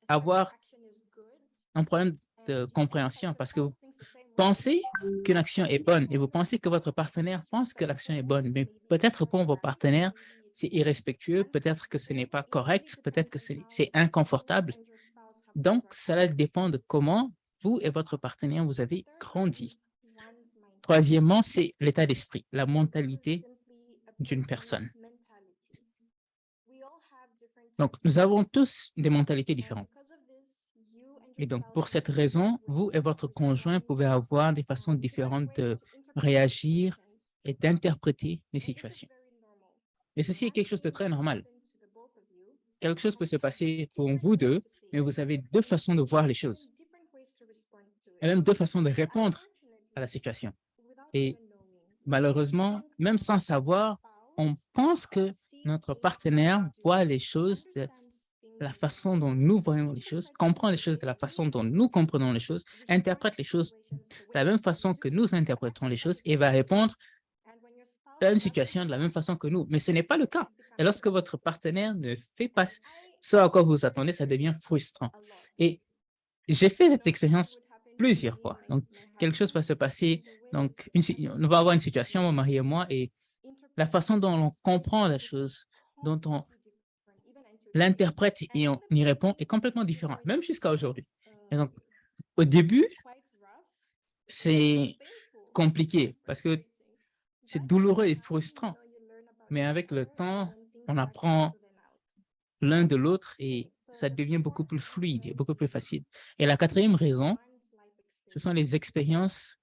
Speaker 5: avoir un problème de compréhension parce que vous pensez qu'une action est bonne et vous pensez que votre partenaire pense que l'action est bonne, mais peut-être pour vos partenaires, c'est irrespectueux, peut-être que ce n'est pas correct, peut-être que c'est inconfortable. Donc, cela dépend de comment vous et votre partenaire, vous avez grandi. Troisièmement, c'est l'état d'esprit, la mentalité d'une personne. Donc, nous avons tous des mentalités différentes. Et donc, pour cette raison, vous et votre conjoint pouvez avoir des façons différentes de réagir et d'interpréter les situations. Et ceci est quelque chose de très normal. Quelque chose peut se passer pour vous deux, mais vous avez deux façons de voir les choses et même deux façons de répondre à la situation. Et malheureusement, même sans savoir, on pense que notre partenaire voit les choses de la façon dont nous voyons les choses, comprend les choses de la façon dont nous comprenons les choses, interprète les choses de la même façon que nous interprétons les choses et va répondre à une situation de la même façon que nous. Mais ce n'est pas le cas. Et lorsque votre partenaire ne fait pas ce à quoi vous attendez, ça devient frustrant. Et j'ai fait cette expérience plusieurs fois. Donc, quelque chose va se passer. Donc, on va avoir une situation, mon mari et moi, et la façon dont on comprend la chose, dont on l'interprète et on y répond est complètement différent, même jusqu'à aujourd'hui. Et donc, au début, c'est compliqué parce que c'est douloureux et frustrant. Mais avec le temps, on apprend l'un de l'autre et ça devient beaucoup plus fluide et beaucoup plus facile. Et la quatrième raison, ce sont les expériences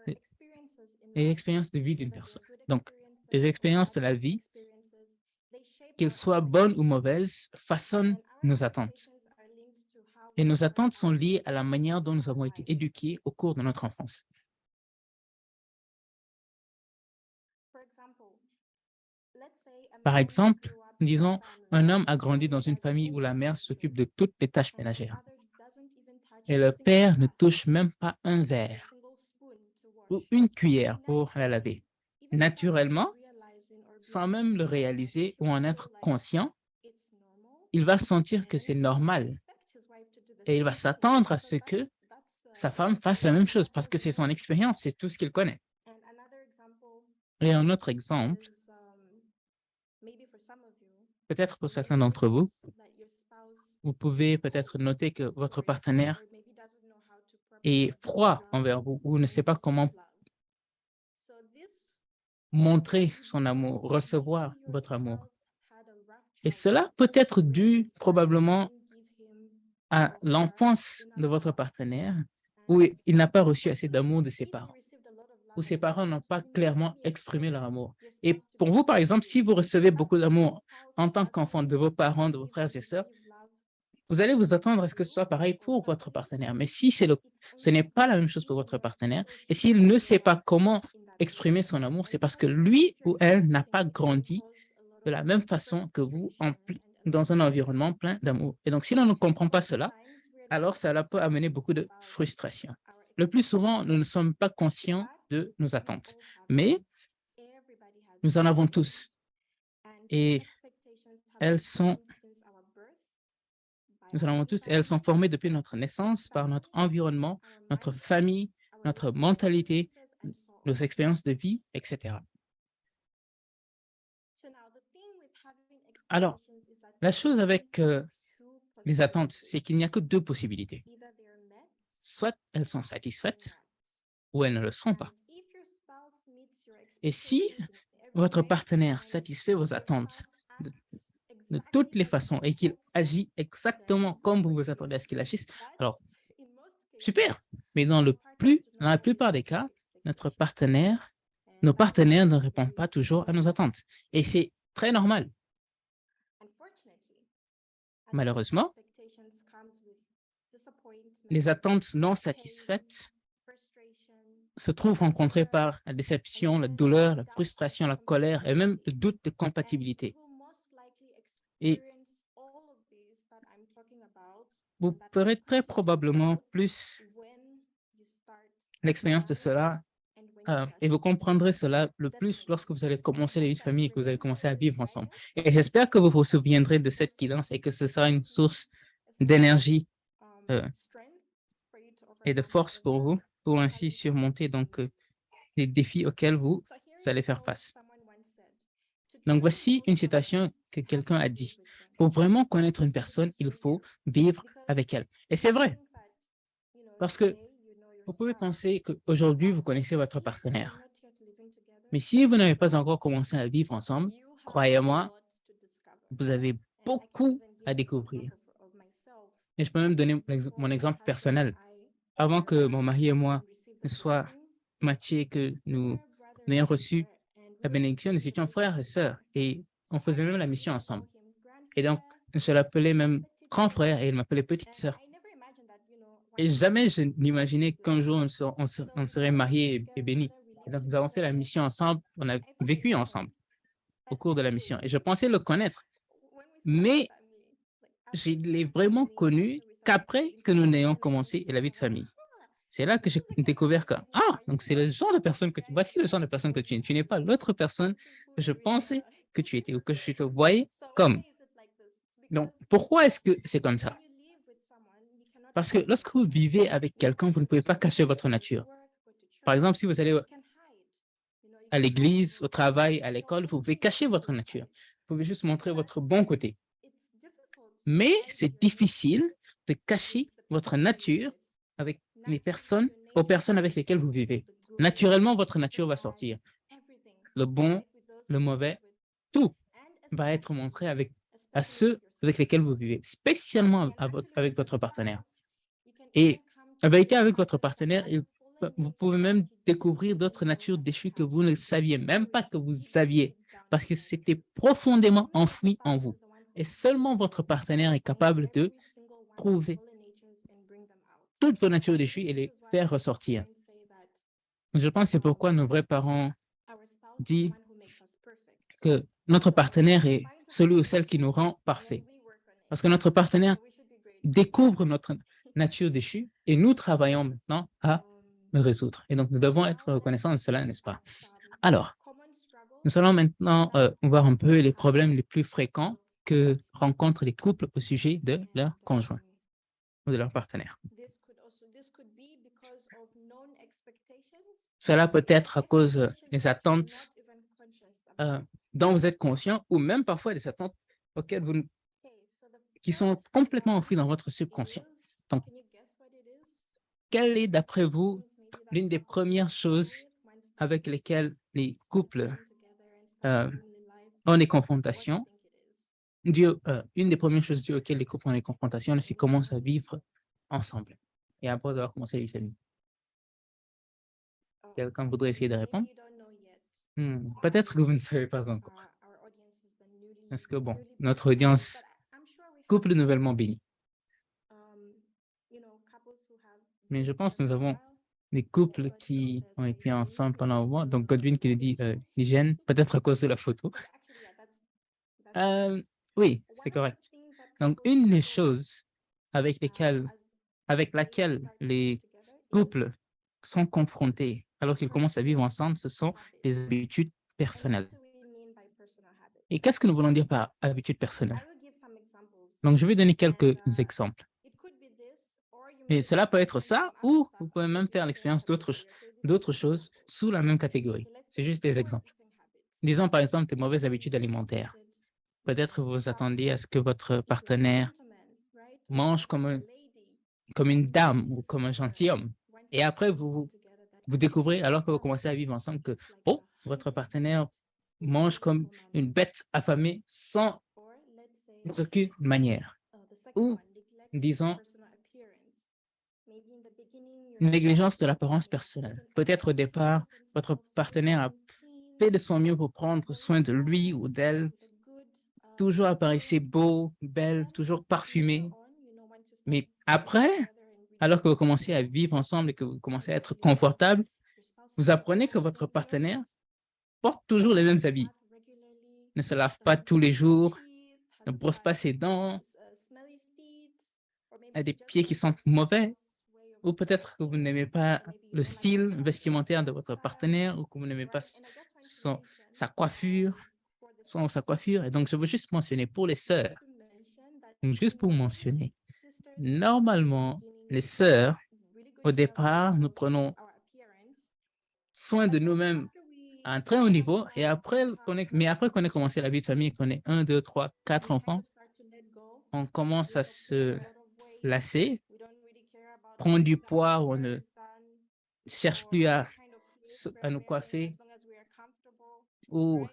Speaker 5: de vie d'une personne. Donc, les expériences de la vie, qu'elles soient bonnes ou mauvaises, façonnent nos attentes. Et nos attentes sont liées à la manière dont nous avons été éduqués au cours de notre enfance. Par exemple, disons, un homme a grandi dans une famille où la mère s'occupe de toutes les tâches ménagères et le père ne touche même pas un verre ou une cuillère pour la laver. Naturellement, sans même le réaliser ou en être conscient, il va sentir que c'est normal et il va s'attendre à ce que sa femme fasse la même chose parce que c'est son expérience, c'est tout ce qu'il connaît. Et un autre exemple, peut-être pour certains d'entre vous, vous pouvez peut-être noter que votre partenaire est froid envers vous ou ne sait pas comment montrer son amour, recevoir votre amour. Et cela peut être dû probablement à l'enfance de votre partenaire où il n'a pas reçu assez d'amour de ses parents, où ses parents n'ont pas clairement exprimé leur amour. Et pour vous, par exemple, si vous recevez beaucoup d'amour en tant qu'enfant de vos parents, de vos frères et sœurs, vous allez vous attendre à ce que ce soit pareil pour votre partenaire. Mais si ce n'est pas la même chose pour votre partenaire, et s'il ne sait pas comment exprimer son amour, c'est parce que lui ou elle n'a pas grandi de la même façon que vous dans un environnement plein d'amour. Et donc, si l'on ne comprend pas cela, alors cela peut amener beaucoup de frustration. Le plus souvent, nous ne sommes pas conscients de nos attentes, mais nous en avons tous. Et nous en avons tous, et elles sont formées depuis notre naissance par notre environnement, notre famille, notre mentalité, nos expériences de vie, etc. Alors, la chose avec les attentes, c'est qu'il n'y a que deux possibilités. Soit elles sont satisfaites ou elles ne le seront pas. Et si votre partenaire satisfait vos attentes de toutes les façons et qu'il agit exactement comme vous vous attendez à ce qu'il agisse, alors super. Mais dans la plupart des cas, nos partenaires ne répondent pas toujours à nos attentes. Et c'est très normal. Malheureusement, les attentes non satisfaites se trouvent rencontrées par la déception, la douleur, la frustration, la colère et même le doute de compatibilité. Et vous ferez très probablement plus l'expérience de cela et vous comprendrez cela le plus lorsque vous allez commencer la vie de famille et que vous allez commencer à vivre ensemble. Et j'espère que vous vous souviendrez de cette guidance et que ce sera une source d'énergie et de force pour vous, pour ainsi surmonter donc les défis auxquels vous allez faire face. Donc, voici une citation que quelqu'un a dit. Pour vraiment connaître une personne, il faut vivre avec elle. Et c'est vrai, parce que vous pouvez penser qu'aujourd'hui, vous connaissez votre partenaire. Mais si vous n'avez pas encore commencé à vivre ensemble, croyez-moi, vous avez beaucoup à découvrir. Et je peux même donner mon exemple personnel. Avant que mon mari et moi ne soient matchés, que nous ayons reçu la bénédiction, nous étions frères et sœurs et on faisait même la mission ensemble. Et donc, je l'appelais même grand frère et il m'appelait petite sœur. Et jamais je n'imaginais qu'un jour on serait mariés et bénis. Et donc, nous avons fait la mission ensemble, on a vécu ensemble au cours de la mission. Et je pensais le connaître. Mais je l'ai vraiment connu qu'après que nous n'ayons commencé la vie de famille. C'est là que j'ai découvert que, donc c'est le genre de personne que voici le genre de personne que tu es. Tu n'es pas l'autre personne que je pensais que tu étais ou que je te voyais comme. Donc, pourquoi est-ce que c'est comme ça? Parce que lorsque vous vivez avec quelqu'un, vous ne pouvez pas cacher votre nature. Par exemple, si vous allez à l'église, au travail, à l'école, vous pouvez cacher votre nature. Vous pouvez juste montrer votre bon côté. Mais c'est difficile de cacher votre nature avec aux personnes avec lesquelles vous vivez. Naturellement, votre nature va sortir. Le bon, le mauvais, tout va être montré à ceux avec lesquels vous vivez, spécialement avec votre partenaire. Et en vérité, avec votre partenaire, vous pouvez même découvrir d'autres natures déchues que vous ne saviez même pas que vous aviez, parce que c'était profondément enfoui en vous. Et seulement votre partenaire est capable de trouver toutes vos natures déchues et les faire ressortir. Je pense que c'est pourquoi nos vrais parents disent que notre partenaire est celui ou celle qui nous rend parfaits. Parce que notre partenaire découvre notre nature déchue et nous travaillons maintenant à le résoudre. Et donc, nous devons être reconnaissants de cela, n'est-ce pas? Alors, nous allons maintenant voir un peu les problèmes les plus fréquents que rencontrent les couples au sujet de leur conjoint ou de leur partenaire. Cela peut être à cause des attentes dont vous êtes conscient ou même parfois des attentes auxquelles qui sont complètement enfouies dans votre subconscient. Donc, quelle est, d'après vous, l'une des premières choses avec lesquelles les couples ont des confrontations? Une des premières choses dues auxquelles les couples ont des confrontations, c'est qu'ils commencent à vivre ensemble et après avoir commencé à vivre famille. Quelqu'un voudrait essayer de répondre? Peut-être que vous ne savez pas encore. Parce que, bon, notre audience, couple nouvellement béni. Mais je pense que nous avons des couples qui ont été ensemble pendant un moment. Donc, Godwin qui le dit hygiène, peut-être à cause de la photo. Oui, c'est correct. Donc, une des choses avec laquelle les couples sont confrontés alors qu'ils commencent à vivre ensemble, ce sont les habitudes personnelles. Et qu'est-ce que nous voulons dire par habitudes personnelles? Donc, je vais donner quelques exemples. Et cela peut être ça, ou vous pouvez même faire l'expérience d'autres d'autres choses sous la même catégorie. C'est juste des exemples. Disons par exemple des mauvaises habitudes alimentaires. Peut-être vous vous attendez à ce que votre partenaire mange comme une dame ou comme un gentilhomme. Et après, vous découvrez, alors que vous commencez à vivre ensemble, que oh, votre partenaire mange comme une bête affamée sans aucune manière. Ou, disons, une négligence de l'apparence personnelle. Peut-être au départ, votre partenaire a fait de son mieux pour prendre soin de lui ou d'elle, toujours apparaissait beau, belle, toujours parfumé. Mais après, alors que vous commencez à vivre ensemble et que vous commencez à être confortable, vous apprenez que votre partenaire porte toujours les mêmes habits, ne se lave pas tous les jours, ne brosse pas ses dents, a des pieds qui sentent mauvais, ou peut-être que vous n'aimez pas le style vestimentaire de votre partenaire, ou que vous n'aimez pas sa coiffure, sa coiffure. Et donc, je veux juste mentionner pour les sœurs, donc juste pour mentionner, normalement, les sœurs, au départ, nous prenons soin de nous-mêmes à un très haut niveau, et après mais après qu'on ait commencé la vie de famille, qu'on ait 1, 2, 3, 4 enfants, on commence à se lasser, prendre du poids, on ne cherche plus à nous coiffer, ou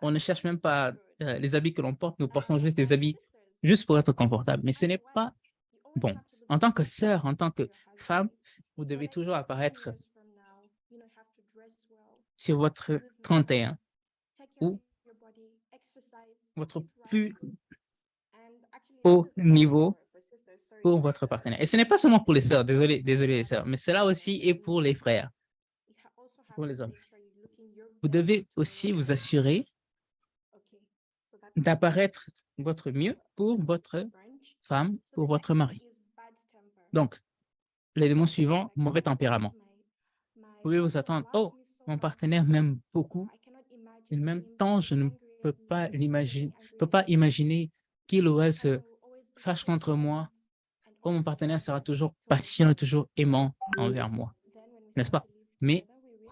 Speaker 5: on ne cherche même pas les habits que l'on porte, nous portons juste des habits juste pour être confortable. Mais ce n'est pas bon. En tant que sœur, en tant que femme, vous devez toujours apparaître sur votre 31 ou votre plus haut niveau pour votre partenaire. Et ce n'est pas seulement pour les sœurs, désolé les sœurs, mais cela aussi est pour les frères, pour les hommes. Vous devez aussi vous assurer d'apparaître votre mieux pour votre femme, pour votre mari. Donc, l'élément suivant, mauvais tempérament. Vous pouvez vous attendre, oh, mon partenaire m'aime beaucoup, et en même temps, je ne peux pas imaginer qu'il ou elle se fâche contre moi. Oh, mon partenaire sera toujours patient, toujours aimant envers moi, n'est-ce pas? Mais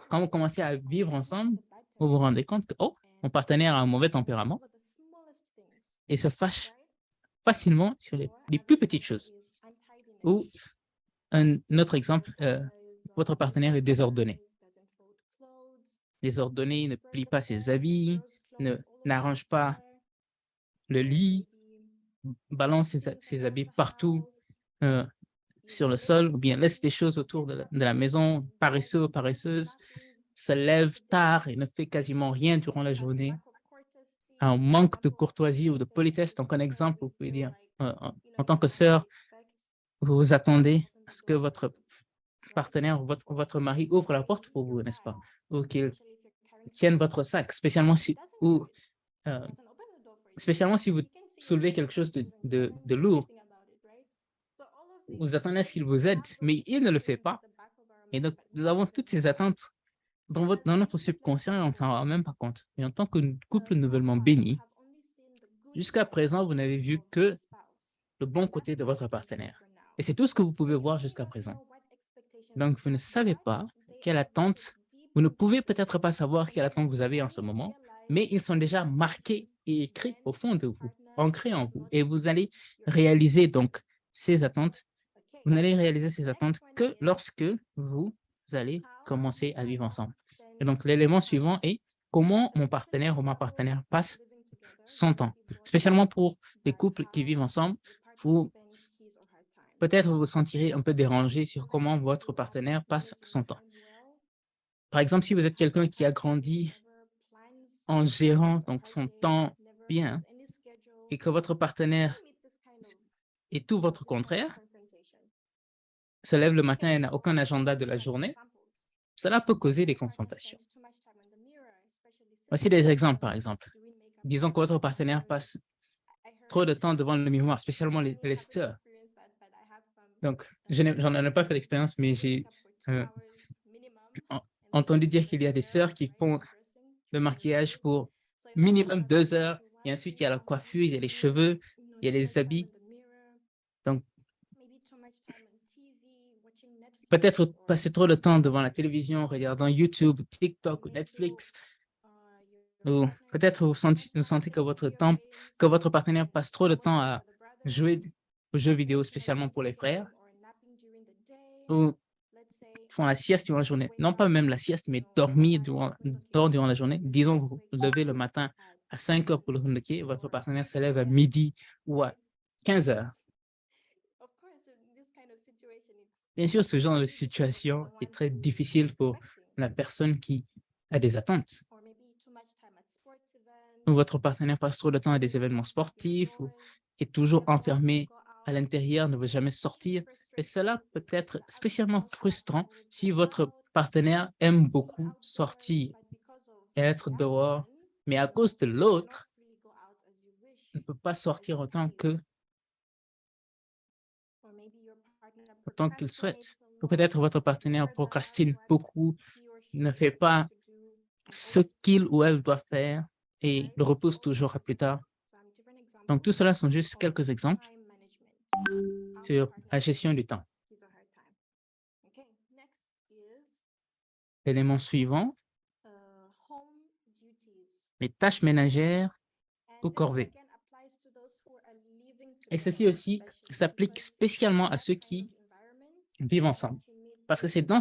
Speaker 5: quand vous commencez à vivre ensemble, vous vous rendez compte que, oh, mon partenaire a un mauvais tempérament et se fâche facilement sur les plus petites choses. Ou un autre exemple, votre partenaire est désordonné. Désordonné, il ne plie pas ses habits, n'arrange pas le lit, balance ses habits partout sur le sol, ou bien laisse des choses autour de la maison, paresseux, paresseuse, se lève tard et ne fait quasiment rien durant la journée. Un manque de courtoisie ou de politesse. Donc, un exemple, vous pouvez dire, en tant que sœur, vous vous attendez à ce que votre partenaire ou votre mari ouvre la porte pour vous, n'est-ce pas? Ou qu'il tienne votre sac, spécialement si vous soulevez quelque chose de lourd. Vous attendez à ce qu'il vous aide, mais il ne le fait pas. Et donc, nous avons toutes ces attentes dans notre subconscient et on ne s'en rend même pas compte. Et en tant que couple nouvellement béni, jusqu'à présent, vous n'avez vu que le bon côté de votre partenaire. Et c'est tout ce que vous pouvez voir jusqu'à présent. Donc, vous ne savez pas quelle attente, vous ne pouvez peut-être pas savoir quelle attente vous avez en ce moment, mais ils sont déjà marqués et écrits au fond de vous, ancrés en vous. Et vous allez réaliser donc ces attentes. Vous n'allez réaliser ces attentes que lorsque vous allez commencer à vivre ensemble. Et donc, l'élément suivant est comment mon partenaire ou ma partenaire passe son temps. Spécialement pour les couples qui vivent ensemble, peut-être vous sentirez un peu dérangé sur comment votre partenaire passe son temps. Par exemple, si vous êtes quelqu'un qui a grandi en gérant donc son temps bien et que votre partenaire est tout votre contraire, se lève le matin et n'a aucun agenda de la journée, cela peut causer des confrontations. Voici des exemples, par exemple. Disons que votre partenaire passe trop de temps devant le miroir, spécialement les sœurs. Donc, j'en ai pas fait d'expérience, mais j'ai entendu dire qu'il y a des sœurs qui font le maquillage pour minimum 2 heures, et ensuite il y a la coiffure, il y a les cheveux, il y a les habits. Donc, peut-être passer trop de temps devant la télévision, regardant YouTube, TikTok ou Netflix, ou peut-être vous sentez que votre partenaire passe trop de temps à jouer aux jeux vidéo, spécialement pour les frères, ou font la sieste durant la journée. Non pas même la sieste, mais dort durant la journée. Disons que vous vous levez le matin à 5 heures pour le hockey, votre partenaire se lève à midi ou à 15 heures. Bien sûr, ce genre de situation est très difficile pour la personne qui a des attentes. Ou votre partenaire passe trop de temps à des événements sportifs ou est toujours enfermé à l'intérieur, ne veut jamais sortir. Et cela peut être spécialement frustrant si votre partenaire aime beaucoup sortir et être dehors, mais à cause de l'autre, ne peut pas sortir autant qu'il souhaite. Ou peut-être votre partenaire procrastine beaucoup, ne fait pas ce qu'il ou elle doit faire et le repousse toujours à plus tard. Donc, tout cela sont juste quelques exemples sur la gestion du temps. L'élément suivant, les tâches ménagères ou corvées. Et ceci aussi s'applique spécialement à ceux qui vivent ensemble. Parce que c'est dans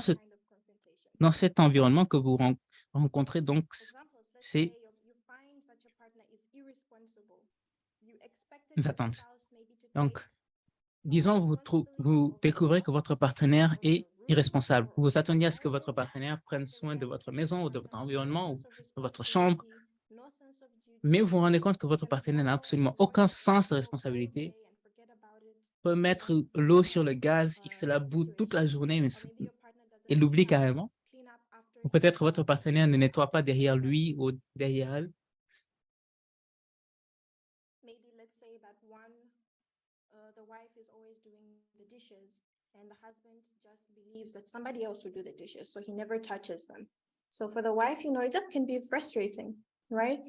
Speaker 5: cet environnement que vous rencontrez donc ces attentes. Donc, disons, vous découvrez que votre partenaire est irresponsable. Vous vous attendiez à ce que votre partenaire prenne soin de votre maison ou de votre environnement ou de votre chambre, mais vous vous rendez compte que votre partenaire n'a absolument aucun sens de responsabilité, peut mettre l'eau sur le gaz, il se la bout toute la journée, mais il l'oublie carrément. Ou peut-être votre partenaire ne nettoie pas derrière lui ou derrière elle.
Speaker 2: And the husband just believes that somebody else will do the dishes, so he never touches them. So for the wife, that can be frustrating, right?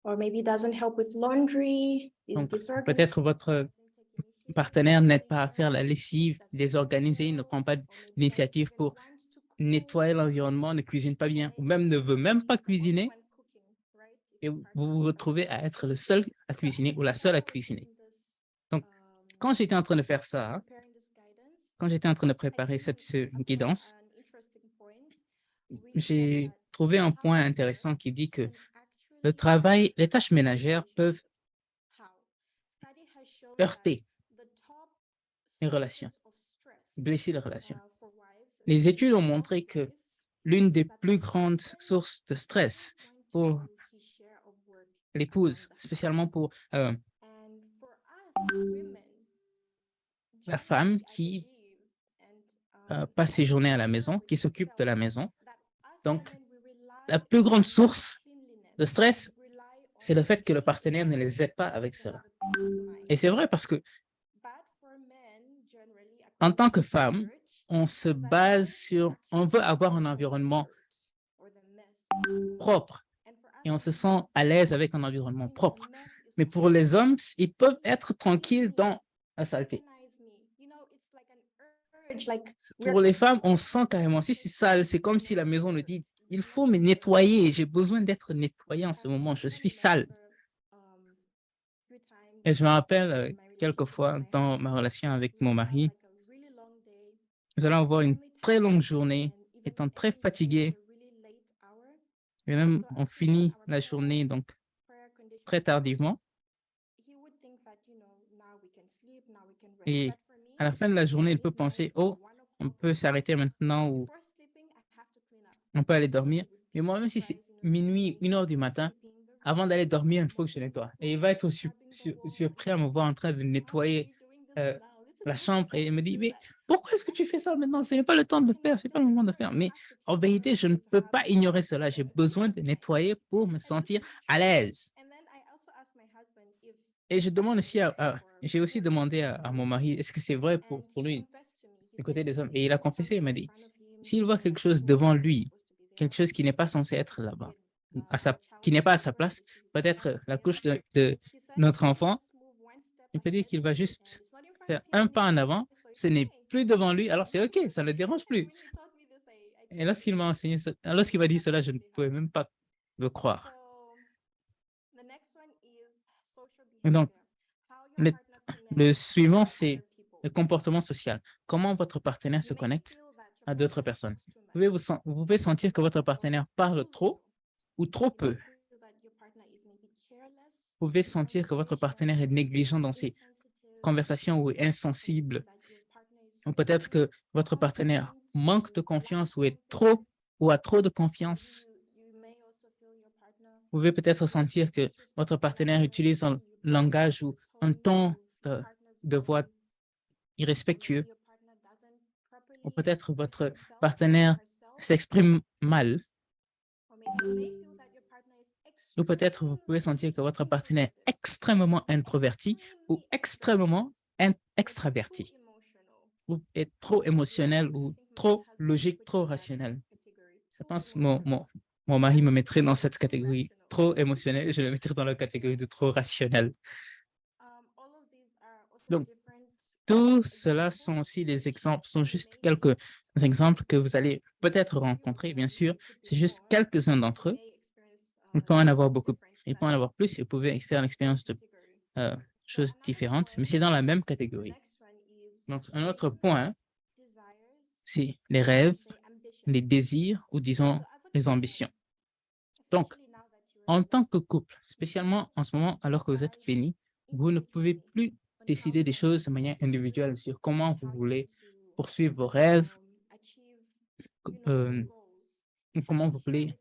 Speaker 2: Or maybe doesn't help with laundry, is
Speaker 5: Donc,
Speaker 2: disorganized.
Speaker 5: peut-être votre partenaire n'aide pas à faire la lessive, désorganisé, ne prend pas d'initiative pour nettoyer l'environnement, ne cuisine pas bien, ou même ne veut même pas cuisiner, et vous vous retrouvez à être le seul à cuisiner ou la seule à cuisiner. Donc, quand j'étais en train de faire ça, quand j'étais en train de préparer cette guidance, j'ai trouvé un point intéressant qui dit que les tâches ménagères peuvent heurter les relations, blesser les relations. Les études ont montré que l'une des plus grandes sources de stress pour l'épouse, spécialement pour la femme qui passe ses journées à la maison, qui s'occupe de la maison. Donc, la plus grande source de stress, c'est le fait que le partenaire ne les aide pas avec cela. Et c'est vrai parce que, en tant que femme, on se base on veut avoir un environnement propre et on se sent à l'aise avec un environnement propre. Mais pour les hommes, ils peuvent être tranquilles dans la saleté. Pour les femmes, on sent carrément, si c'est sale, c'est comme si la maison nous dit, il faut me nettoyer, j'ai besoin d'être nettoyée en ce moment, je suis sale. Et je me rappelle quelquefois dans ma relation avec mon mari, nous allons avoir une très longue journée, étant très fatigués, et même on finit la journée donc très tardivement. Et à la fin de la journée, il peut penser, oh, on peut s'arrêter maintenant ou on peut aller dormir. Mais moi, même si c'est minuit, 1 heure du matin, avant d'aller dormir, il faut que je nettoie. Et il va être surpris à me voir en train de nettoyer la chambre et il me dit, mais pourquoi est-ce que tu fais ça maintenant? Ce n'est pas le temps de le faire, ce n'est pas le moment de le faire. Mais en vérité, je ne peux pas ignorer cela. J'ai besoin de nettoyer pour me sentir à l'aise. Et je demande aussi j'ai aussi demandé à mon mari, est-ce que c'est vrai pour lui, du côté des hommes? Et il a confessé, il m'a dit, s'il voit quelque chose devant lui, quelque chose qui n'est pas censé être là-bas, qui n'est pas à sa place, peut-être la couche de notre enfant, il peut dire qu'il va juste faire un pas en avant ce n'est plus devant lui, alors c'est OK, ça ne le dérange plus. Et lorsqu'il m'a enseigné, lorsqu'il m'a dit cela, je ne pouvais même pas le croire. Donc, le suivant, c'est le comportement social. Comment votre partenaire se connecte à d'autres personnes. Vous pouvez sentir que votre partenaire parle trop ou trop peu. Vous pouvez sentir que votre partenaire est négligent dans ses conversations ou est insensible. Ou peut-être que votre partenaire manque de confiance ou est trop ou a trop de confiance. Vous pouvez peut-être sentir que votre partenaire utilise un langage ou un ton de voix irrespectueux. Ou peut-être votre partenaire s'exprime mal. Ou peut-être vous pouvez sentir que votre partenaire est extrêmement introverti ou extrêmement extraverti, ou est trop émotionnel ou trop logique, trop rationnel. Je pense que mon mari me mettrait dans cette catégorie trop émotionnel, je le mettrais dans la catégorie de trop rationnel. Donc, tout cela sont aussi des exemples, sont juste quelques exemples que vous allez peut-être rencontrer, bien sûr. C'est juste quelques-uns d'entre eux. Il peut en avoir beaucoup, il peut en avoir plus, et vous pouvez faire l'expérience de choses différentes, mais c'est dans la même catégorie. Donc, un autre point, c'est les rêves, les désirs, ou disons, les ambitions. Donc, en tant que couple, spécialement en ce moment, alors que vous êtes bénis, vous ne pouvez plus décider des choses de manière individuelle sur comment vous voulez poursuivre vos rêves, comment vous voulez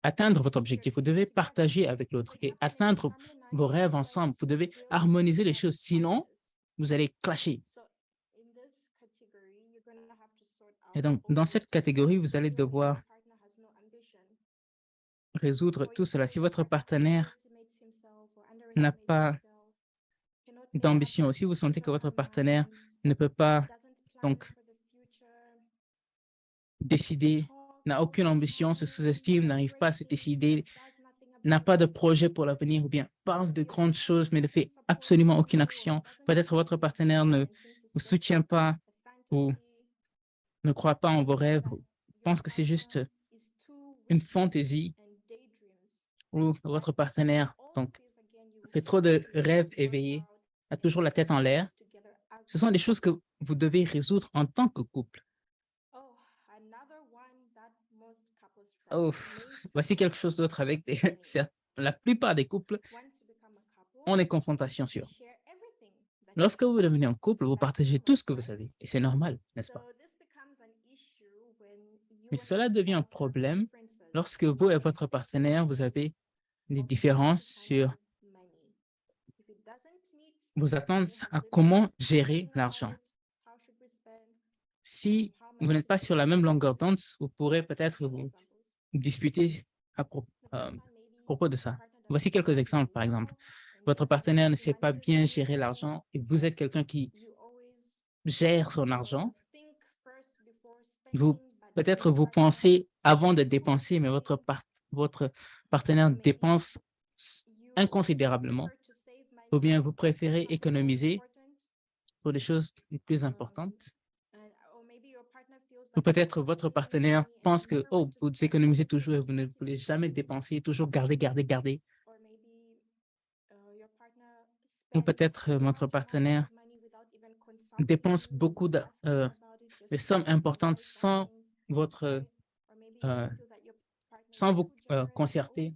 Speaker 5: atteindre votre objectif. Vous devez partager avec l'autre et atteindre vos rêves ensemble. Vous devez harmoniser les choses, sinon, vous allez clasher. Et donc, dans cette catégorie, vous allez devoir résoudre tout cela. Si votre partenaire n'a pas d'ambition, si vous sentez que votre partenaire ne peut pas donc décider, n'a aucune ambition, se sous-estime, n'arrive pas à se décider, n'a pas de projet pour l'avenir ou bien parle de grandes choses mais ne fait absolument aucune action, peut-être votre partenaire ne vous soutient pas ou ne croit pas en vos rêves, pense que c'est juste une fantaisie, ou votre partenaire donc fait trop de rêves éveillés, a toujours la tête en l'air. Ce sont des choses que vous devez résoudre en tant que couple. Oh, voici quelque chose d'autre avec la plupart des couples ont des confrontations sûres. Lorsque vous devenez un couple, vous partagez tout ce que vous savez et c'est normal, n'est-ce pas? Mais cela devient un problème lorsque vous et votre partenaire, vous avez des différences sur vos attentes à comment gérer l'argent. Si vous n'êtes pas sur la même longueur d'onde, vous pourrez peut-être vous disputer à propos de ça. Voici quelques exemples, par exemple. Votre partenaire ne sait pas bien gérer l'argent et vous êtes quelqu'un qui gère son argent. Peut-être vous pensez avant de dépenser, mais votre partenaire dépense inconsidérablement. Ou bien vous préférez économiser pour des choses plus importantes. Ou peut-être votre partenaire pense que vous économisez toujours et vous ne voulez jamais dépenser, toujours garder, garder, garder. Ou peut-être votre partenaire dépense beaucoup de sommes importantes sans vous concerter.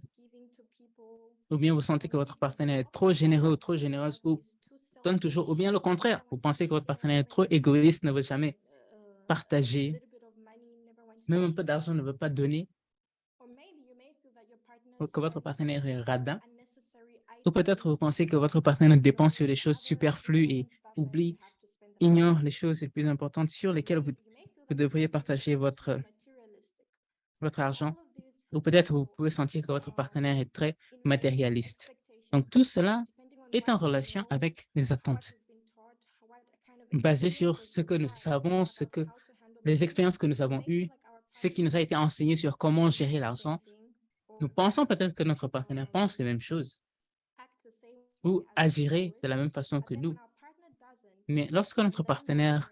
Speaker 5: Ou bien vous sentez que votre partenaire est trop généreux ou trop généreuse ou donne toujours, ou bien le contraire, vous pensez que votre partenaire est trop égoïste, ne veut jamais partager, même un peu d'argent ne veut pas donner, ou que votre partenaire est radin, ou peut-être vous pensez que votre partenaire dépense sur des choses superflues et ignore les choses les plus importantes sur lesquelles vous devriez partager votre argent, ou peut-être vous pouvez sentir que votre partenaire est très matérialiste. Donc, tout cela est en relation avec les attentes, basées sur ce que nous savons, les expériences que nous avons eues, ce qui nous a été enseigné sur comment gérer l'argent. Nous pensons peut-être que notre partenaire pense les mêmes choses ou agirait de la même façon que nous. Mais lorsque notre partenaire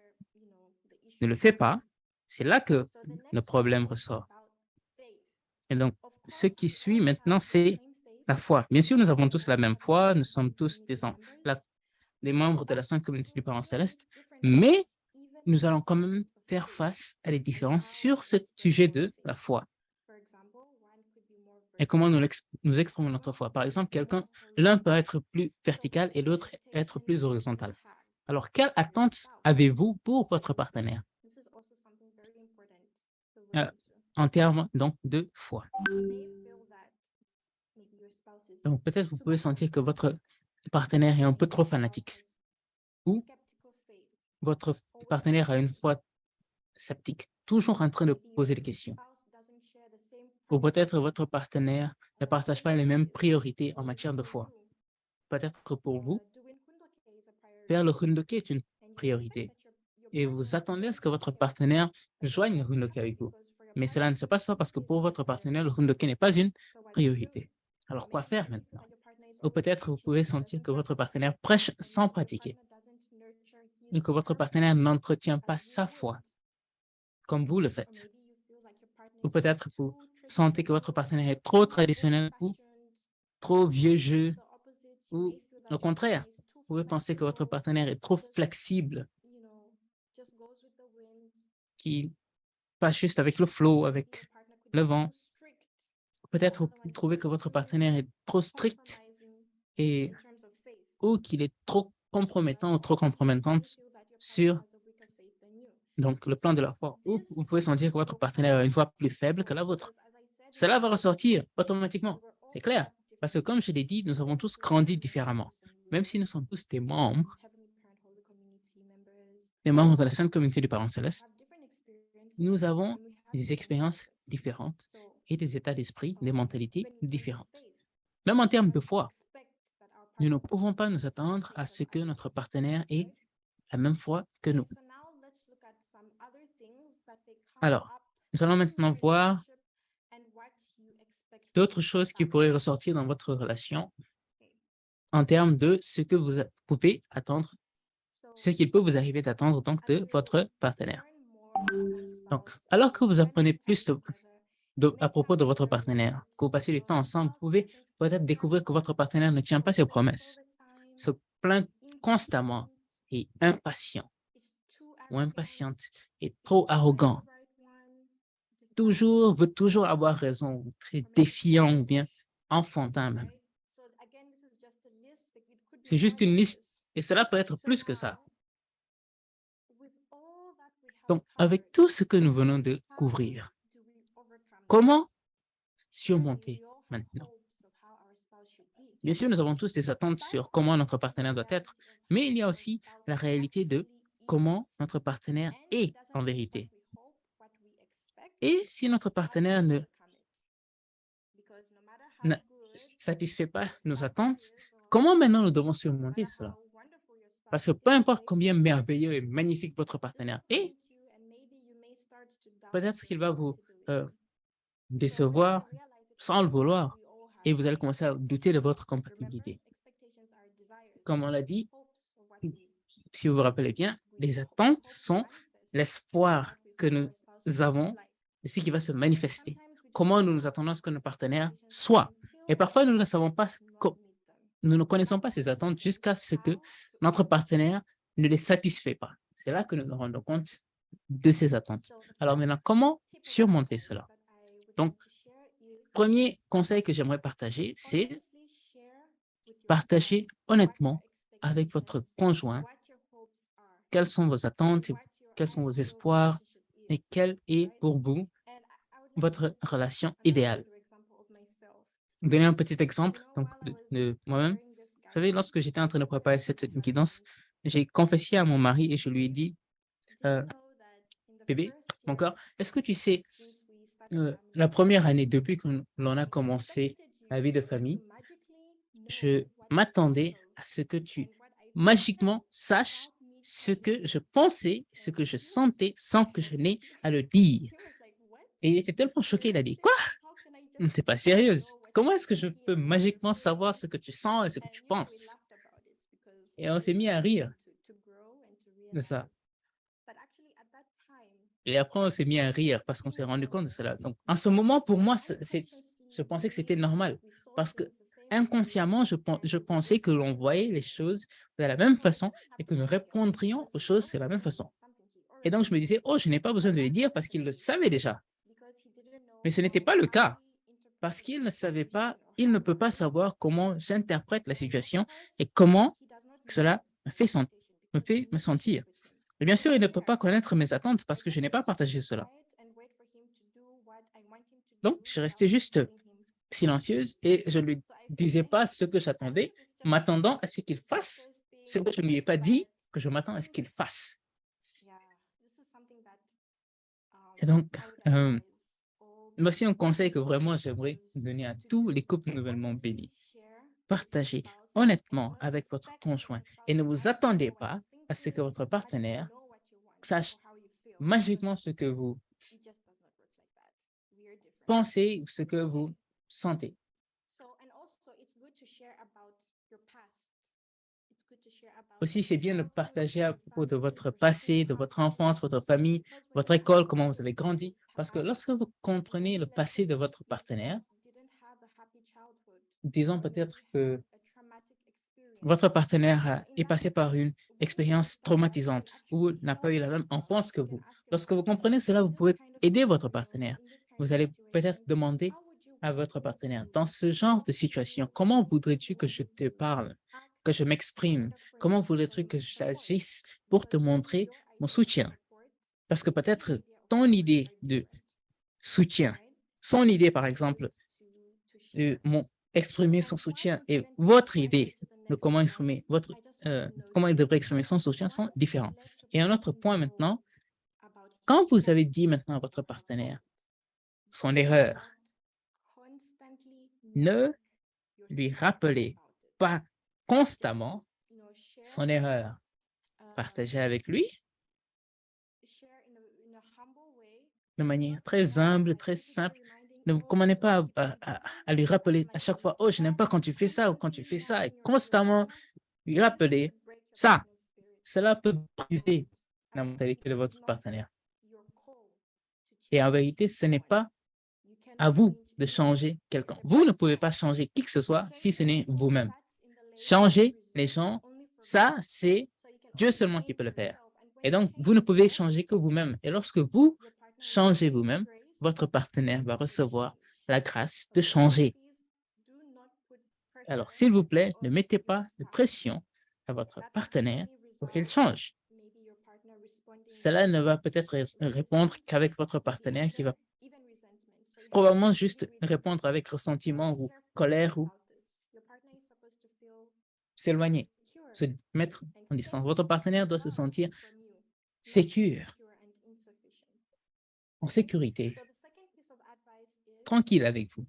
Speaker 5: ne le fait pas, c'est là que le problème ressort. Et donc, ce qui suit maintenant, c'est la foi. Bien sûr, nous avons tous la même foi, nous sommes tous des membres de la Sainte Communauté du Parent Céleste, mais nous allons quand même faire face à des différences sur ce sujet de la foi et comment nous exprimons notre foi. Par exemple, l'un peut être plus vertical et l'autre être plus horizontal. Alors, quelle attente avez-vous pour votre partenaire en termes donc de foi? Donc, peut-être vous pouvez sentir que votre partenaire est un peu trop fanatique ou votre partenaire a une foi sceptique, toujours en train de poser des questions. Ou peut-être votre partenaire ne partage pas les mêmes priorités en matière de foi. Peut-être que pour vous, faire le Hundoke est une priorité et vous attendez à ce que votre partenaire joigne le Hundoke avec vous. Mais cela ne se passe pas parce que pour votre partenaire, le Hundoke n'est pas une priorité. Alors, quoi faire maintenant? Ou peut-être vous pouvez sentir que votre partenaire prêche sans pratiquer et que votre partenaire n'entretient pas sa foi comme vous le faites. Ou peut-être vous sentez que votre partenaire est trop traditionnel ou trop vieux jeu, ou au contraire, vous pouvez penser que votre partenaire est trop flexible, qui passe juste avec le flow, avec le vent. Peut-être vous trouvez que votre partenaire est trop strict ou qu'il est trop compromettant ou trop compromettante sur donc, le plan de la foi. Ou vous pouvez sentir que votre partenaire a une foi plus faible que la vôtre. Cela va ressortir automatiquement, c'est clair. Parce que comme je l'ai dit, nous avons tous grandi différemment. Même si nous sommes tous des membres de la Sainte Communauté du Parent Céleste, nous avons des expériences différentes et des états d'esprit, des mentalités différentes. Même en termes de foi, nous ne pouvons pas nous attendre à ce que notre partenaire ait la même foi que nous. Alors, nous allons maintenant voir d'autres choses qui pourraient ressortir dans votre relation en termes de ce que vous pouvez attendre, ce qu'il peut vous arriver d'attendre donc de votre partenaire. Donc, alors que vous apprenez plus à propos de votre partenaire, que vous passez du temps ensemble, vous pouvez peut-être découvrir que votre partenaire ne tient pas ses promesses, se plaint constamment, est impatient ou impatiente, est trop arrogant, veut toujours avoir raison, très défiant ou bien enfantin même. C'est juste une liste et cela peut être plus que ça. Donc, avec tout ce que nous venons de couvrir, comment surmonter maintenant? Bien sûr, nous avons tous des attentes sur comment notre partenaire doit être, mais il y a aussi la réalité de comment notre partenaire est en vérité. Et si notre partenaire ne satisfait pas nos attentes, comment maintenant nous devons surmonter cela? Parce que peu importe combien merveilleux et magnifique votre partenaire est, peut-être qu'il va vous décevoir sans le vouloir et vous allez commencer à douter de votre compatibilité. Comme on l'a dit, si vous vous rappelez bien, les attentes sont l'espoir que nous avons de ce qui va se manifester. Comment nous nous attendons à ce que nos partenaires soient. Et parfois, nous ne savons pas, nous ne connaissons pas ces attentes jusqu'à ce que notre partenaire ne les satisfait pas. C'est là que nous nous rendons compte de ces attentes. Alors maintenant, comment surmonter cela? Donc, premier conseil que j'aimerais partager, c'est partager honnêtement avec votre conjoint quelles sont vos attentes, quels sont vos espoirs et quelle est pour vous votre relation idéale. Donner un petit exemple donc, de moi-même. Vous savez, lorsque j'étais en train de préparer cette guidance, j'ai confessé à mon mari et je lui ai dit, bébé, mon cœur, est-ce que tu sais, la première année, depuis que l'on a commencé la vie de famille, je m'attendais à ce que tu magiquement saches ce que je pensais, ce que je sentais sans que je n'ai à le dire. Et il était tellement choqué, il a dit, quoi? T'es pas sérieuse? Comment est-ce que je peux magiquement savoir ce que tu sens et ce que tu penses? Et on s'est mis à rire. C'est ça.
Speaker 2: But actually, at that time,
Speaker 5: Et après, on s'est mis à rire parce qu'on s'est rendu compte de cela. Donc, en ce moment, pour moi, je pensais que c'était normal parce que inconsciemment, je pensais que l'on voyait les choses de la même façon et que nous répondrions aux choses de la même façon. Et donc, je me disais, oh, je n'ai pas besoin de les dire parce qu'il le savait déjà. Mais ce n'était pas le cas parce qu'il ne savait pas, il ne peut pas savoir comment j'interprète la situation et comment cela me fait me sentir. Et bien sûr, il ne peut pas connaître mes attentes parce que je n'ai pas partagé cela. Donc, je restais juste silencieuse et je ne lui disais pas ce que j'attendais, m'attendant à ce qu'il fasse ce que je ne lui ai pas dit que je m'attends à ce qu'il fasse. Et donc, voici un conseil que vraiment j'aimerais donner à tous les couples nouvellement bénis. Partagez honnêtement avec votre conjoint et ne vous attendez pas à ce que votre partenaire sache magiquement ce que vous pensez ou ce que vous sentez. Aussi, c'est bien de partager à propos de votre passé, de votre enfance, votre famille, votre école, comment vous avez grandi. Parce que lorsque vous comprenez le passé de votre partenaire, disons peut-être que votre partenaire est passé par une expérience traumatisante ou n'a pas eu la même enfance que vous. Lorsque vous comprenez cela, vous pouvez aider votre partenaire. Vous allez peut-être demander à votre partenaire, dans ce genre de situation, comment voudrais-tu que je te parle, que je m'exprime? Comment voudrais-tu que j'agisse pour te montrer mon soutien? Parce que peut-être ton idée de soutien, son idée, par exemple, de exprimer son soutien et votre idée de comment exprimer comment il devrait exprimer son soutien sont différents. Et un autre point maintenant, quand vous avez dit maintenant à votre partenaire son erreur, ne lui rappelez pas constamment son erreur. Partagez avec lui de manière très humble, très simple. Ne vous commencez pas à lui rappeler à chaque fois, oh, je n'aime pas quand tu fais ça ou quand tu fais ça, et constamment lui rappeler ça. Cela peut briser la mentalité de votre partenaire. Et en vérité, ce n'est pas à vous de changer quelqu'un. Vous ne pouvez pas changer qui que ce soit si ce n'est vous-même. Changer les gens, ça, c'est Dieu seulement qui peut le faire. Et donc, vous ne pouvez changer que vous-même. Et lorsque vous changez vous-même, votre partenaire va recevoir la grâce de changer. Alors, s'il vous plaît, ne mettez pas de pression à votre partenaire pour qu'il change. Cela ne va peut-être répondre qu'avec votre partenaire qui va probablement juste répondre avec ressentiment ou colère ou s'éloigner, se mettre en distance. Votre partenaire doit se sentir sécure, en sécurité, tranquille avec vous.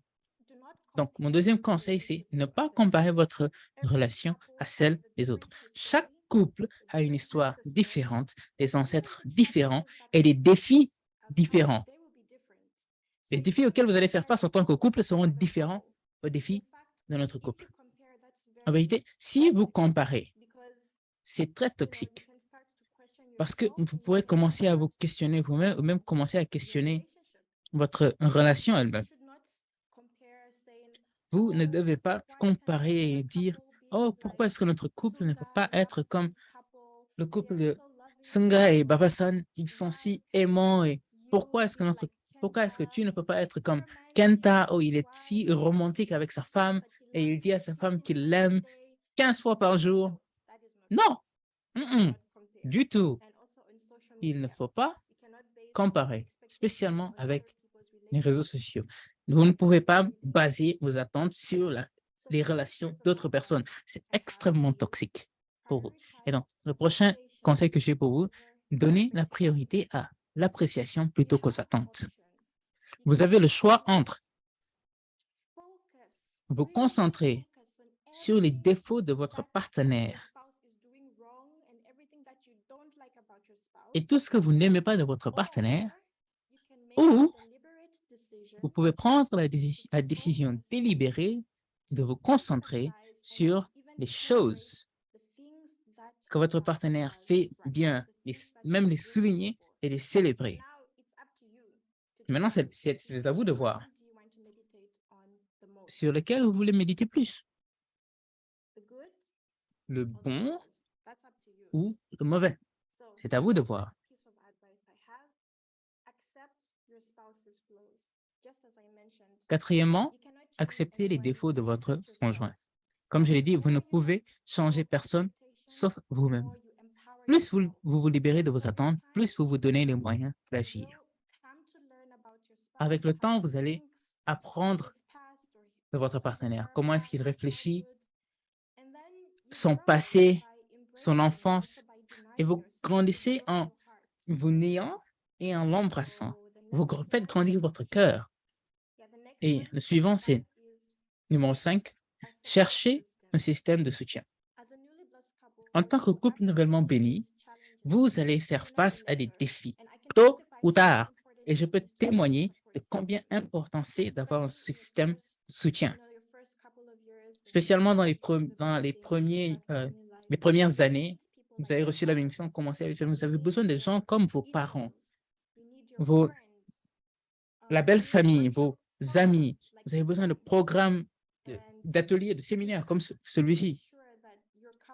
Speaker 5: Donc, mon deuxième conseil, c'est ne pas comparer votre relation à celle des autres. Chaque couple a une histoire différente, des ancêtres différents et des défis différents. Les défis auxquels vous allez faire face en tant que couple seront différents aux défis de notre couple. En vérité, si vous comparez, c'est très toxique parce que vous pourrez commencer à vous questionner vous-même ou même commencer à questionner votre relation elle-même. Vous ne devez pas comparer et dire « Oh, pourquoi est-ce que notre couple ne peut pas être comme le couple de Sunga et Babasan? Ils sont si aimants et pourquoi est-ce que tu ne peux pas être comme Kenta où il est si romantique avec sa femme et il dit à sa femme qu'il l'aime 15 fois par jour? » Non, du tout. Il ne faut pas comparer, spécialement avec les réseaux sociaux. Vous ne pouvez pas baser vos attentes sur les relations d'autres personnes. C'est extrêmement toxique pour vous. Et donc, le prochain conseil que j'ai pour vous, donnez la priorité à l'appréciation plutôt qu'aux attentes. Vous avez le choix entre vous concentrer sur les défauts de votre partenaire et tout ce que vous n'aimez pas de votre partenaire, ou vous pouvez prendre la décision délibérée de vous concentrer sur les choses que votre partenaire fait bien même les souligner et les célébrer. Maintenant, c'est à vous de voir sur lequel vous voulez méditer plus, le bon ou le mauvais. C'est à vous de voir. Quatrièmement, acceptez les défauts de votre conjoint. Comme je l'ai dit, vous ne pouvez changer personne sauf vous-même. Plus vous libérez de vos attentes, plus vous vous donnez les moyens d'agir. Avec le temps, vous allez apprendre de votre partenaire. Comment est-ce qu'il réfléchit, son passé, son enfance. Et vous grandissez en vous niant et en l'embrassant. Vous faites grandir votre cœur. Et le suivant, c'est numéro 5, cherchez un système de soutien. En tant que couple nouvellement béni, vous allez faire face à des défis, tôt ou tard. Et je peux témoigner de combien important c'est d'avoir un système de soutien. Spécialement dans les premières années, vous avez reçu la bénédiction, commencez avec vous avez besoin de gens comme vos parents, la belle famille, vos amis. Vous avez besoin de programmes, d'ateliers, de séminaires comme celui-ci.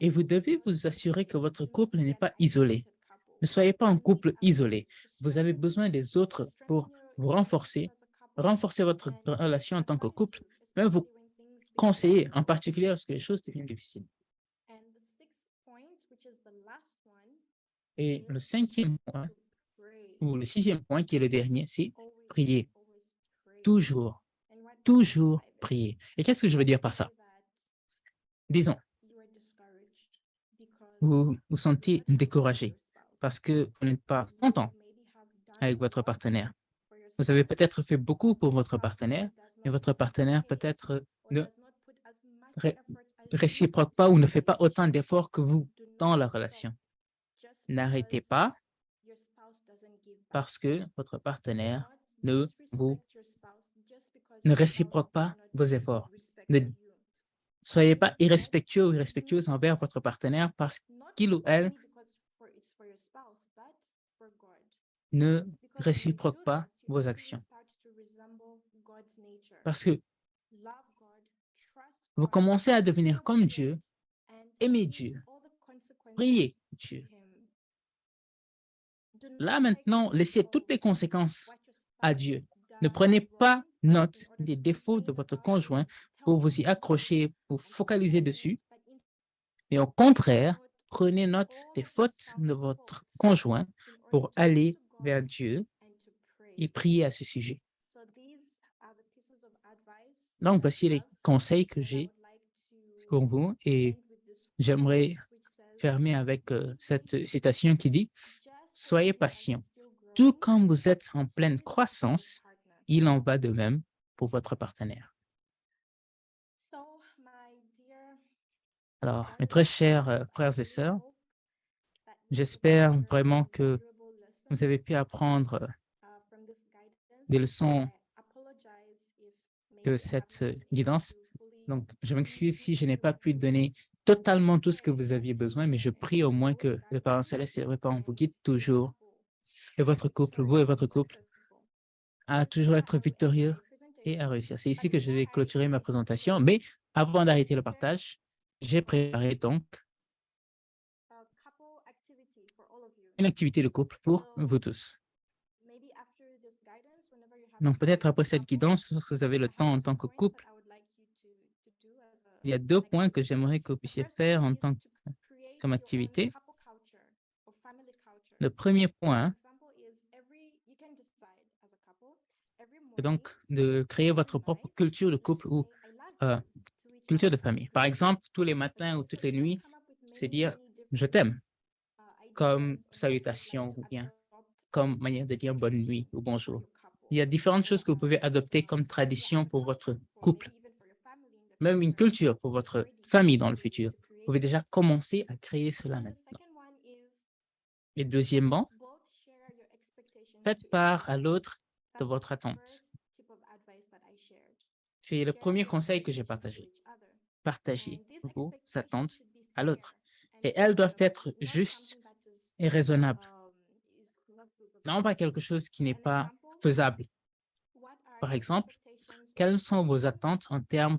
Speaker 5: Et vous devez vous assurer que votre couple n'est pas isolé. Ne soyez pas un couple isolé. Vous avez besoin des autres pour vous renforcer votre relation en tant que couple, même vous conseiller, en particulier lorsque les choses deviennent difficiles. Et le 5e point, ou le 6e point, qui est le dernier, c'est prier. Toujours, toujours prier. Et qu'est-ce que je veux dire par ça? Disons, vous vous sentez découragé parce que vous n'êtes pas content avec votre partenaire. Vous avez peut-être fait beaucoup pour votre partenaire, mais votre partenaire peut-être ne réciproque pas ou ne fait pas autant d'efforts que vous dans la relation. N'arrêtez pas parce que votre partenaire ne réciproque pas vos efforts. Ne soyez pas irrespectueux ou irrespectueuse envers votre partenaire parce qu'il ou elle ne réciproque pas vos actions. Parce que vous commencez à devenir comme Dieu, aimer Dieu, prier Dieu. Là, maintenant, laissez toutes les conséquences à Dieu. Ne prenez pas note des défauts de votre conjoint pour vous y accrocher, pour focaliser dessus. Mais au contraire, prenez note des fautes de votre conjoint pour aller vers Dieu et prier à ce sujet. Donc, voici les conseils que j'ai pour vous et j'aimerais fermer avec cette citation qui dit « Soyez patient. Tout comme vous êtes en pleine croissance, il en va de même pour votre partenaire. » Alors, mes très chers frères et sœurs, j'espère vraiment que vous avez pu apprendre des leçons de cette guidance. Donc, je m'excuse si je n'ai pas pu donner totalement tout ce que vous aviez besoin, mais je prie au moins que le Parent Céleste et le Parent vous guide toujours et votre couple, vous et votre couple, à toujours être victorieux et à réussir. C'est ici que je vais clôturer ma présentation, mais avant d'arrêter le partage, j'ai préparé donc une activité de couple pour vous tous. Donc, peut-être après cette guidance, lorsque vous avez le temps en tant que couple, il y a 2 points que j'aimerais que vous puissiez faire en tant comme activité. Le premier point est donc de créer votre propre culture de couple ou culture de famille. Par exemple, tous les matins ou toutes les nuits, c'est dire « je t'aime » comme salutation ou bien comme manière de dire bonne nuit ou bonjour. Il y a différentes choses que vous pouvez adopter comme tradition pour votre couple, même une culture pour votre famille dans le futur. Vous pouvez déjà commencer à créer cela maintenant. Et deuxièmement, faites part à l'autre de votre attente. C'est le premier conseil que j'ai partagé. Partagez vos attentes à l'autre. Et elles doivent être justes est raisonnable,
Speaker 2: is not feasible.
Speaker 5: non pas quelque chose qui n'est
Speaker 2: An
Speaker 5: pas
Speaker 2: example,
Speaker 5: faisable.
Speaker 2: what are
Speaker 5: Par
Speaker 2: your
Speaker 5: exemple,
Speaker 2: expectations of
Speaker 5: quelles sont vos
Speaker 2: tradition?
Speaker 5: attentes en termes,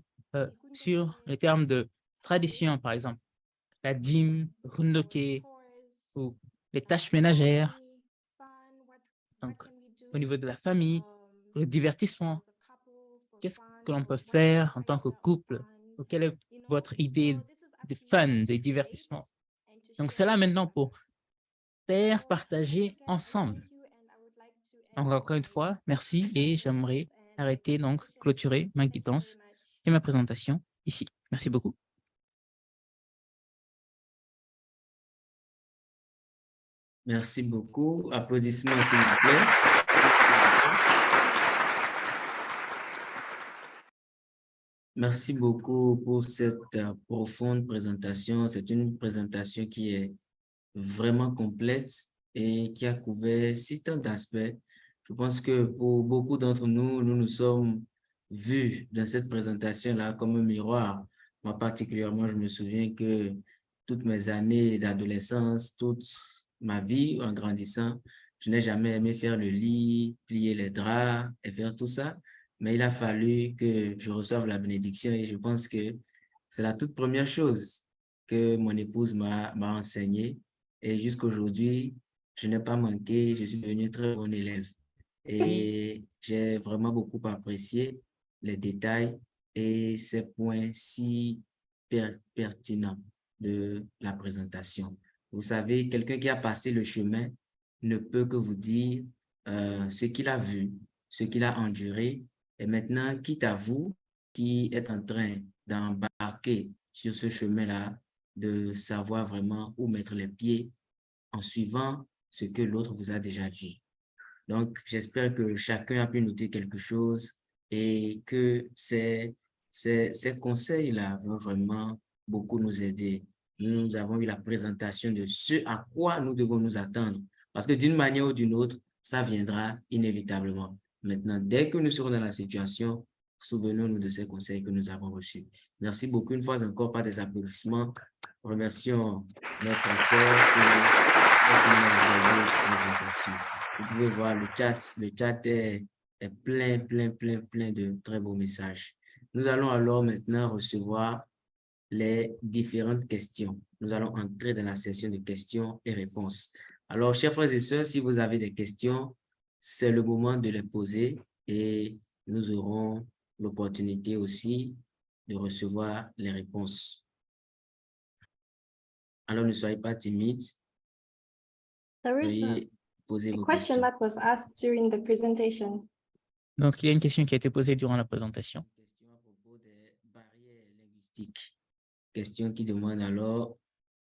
Speaker 5: sur les termes de tradition, par exemple, la dîme, hundoke ou les tâches ménagères, donc au niveau de la famille, le divertissement, qu'est-ce que l'on peut faire en tant que couple, ou quelle est votre idée de fun, de divertissement. Donc, c'est là maintenant pour faire partager ensemble. Donc, encore une fois, merci et j'aimerais arrêter, donc clôturer ma guidance et ma présentation ici. Merci beaucoup.
Speaker 1: Merci beaucoup. Applaudissements, s'il vous plaît. Merci beaucoup pour cette profonde présentation. C'est une présentation qui est vraiment complète et qui a couvert si tant d'aspects. Je pense que pour beaucoup d'entre nous, nous nous sommes vus dans cette présentation-là comme un miroir. Moi, particulièrement, je me souviens que toutes mes années d'adolescence, toute ma vie en grandissant, je n'ai jamais aimé faire le lit, plier les draps et faire tout ça. Mais il a fallu que je reçoive la bénédiction et je pense que c'est la toute première chose que mon épouse m'a enseigné. Et jusqu'aujourd'hui, je n'ai pas manqué, je suis devenu très bon élève. Et j'ai vraiment beaucoup apprécié les détails et ces points si pertinents de la présentation. Vous savez, quelqu'un qui a passé le chemin ne peut que vous dire ce qu'il a vu, ce qu'il a enduré. Et maintenant, quitte à vous qui êtes en train d'embarquer sur ce chemin-là, de savoir vraiment où mettre les pieds en suivant ce que l'autre vous a déjà dit. Donc, j'espère que chacun a pu noter quelque chose et que ces conseils-là vont vraiment beaucoup nous aider. Nous avons eu la présentation de ce à quoi nous devons nous attendre parce que d'une manière ou d'une autre, ça viendra inévitablement. Maintenant, dès que nous serons dans la situation, souvenons-nous de ces conseils que nous avons reçus. Merci beaucoup une fois encore par des applaudissements. Remercions notre sœur pour cette merveilleuse présentation. Vous pouvez voir le chat est plein de très beaux messages. Nous allons alors maintenant recevoir les différentes questions. Nous allons entrer dans la session de questions et réponses. Alors, chers frères et sœurs, si vous avez des questions, c'est le moment de les poser et nous aurons l'opportunité aussi de recevoir les réponses. Alors, ne soyez pas timides. Veuillez poser vos questions.
Speaker 2: That was asked during the presentation.
Speaker 5: Donc, il y a une question qui a été posée durant la présentation.
Speaker 1: Question à propos des barrières linguistiques. Question qui demande alors,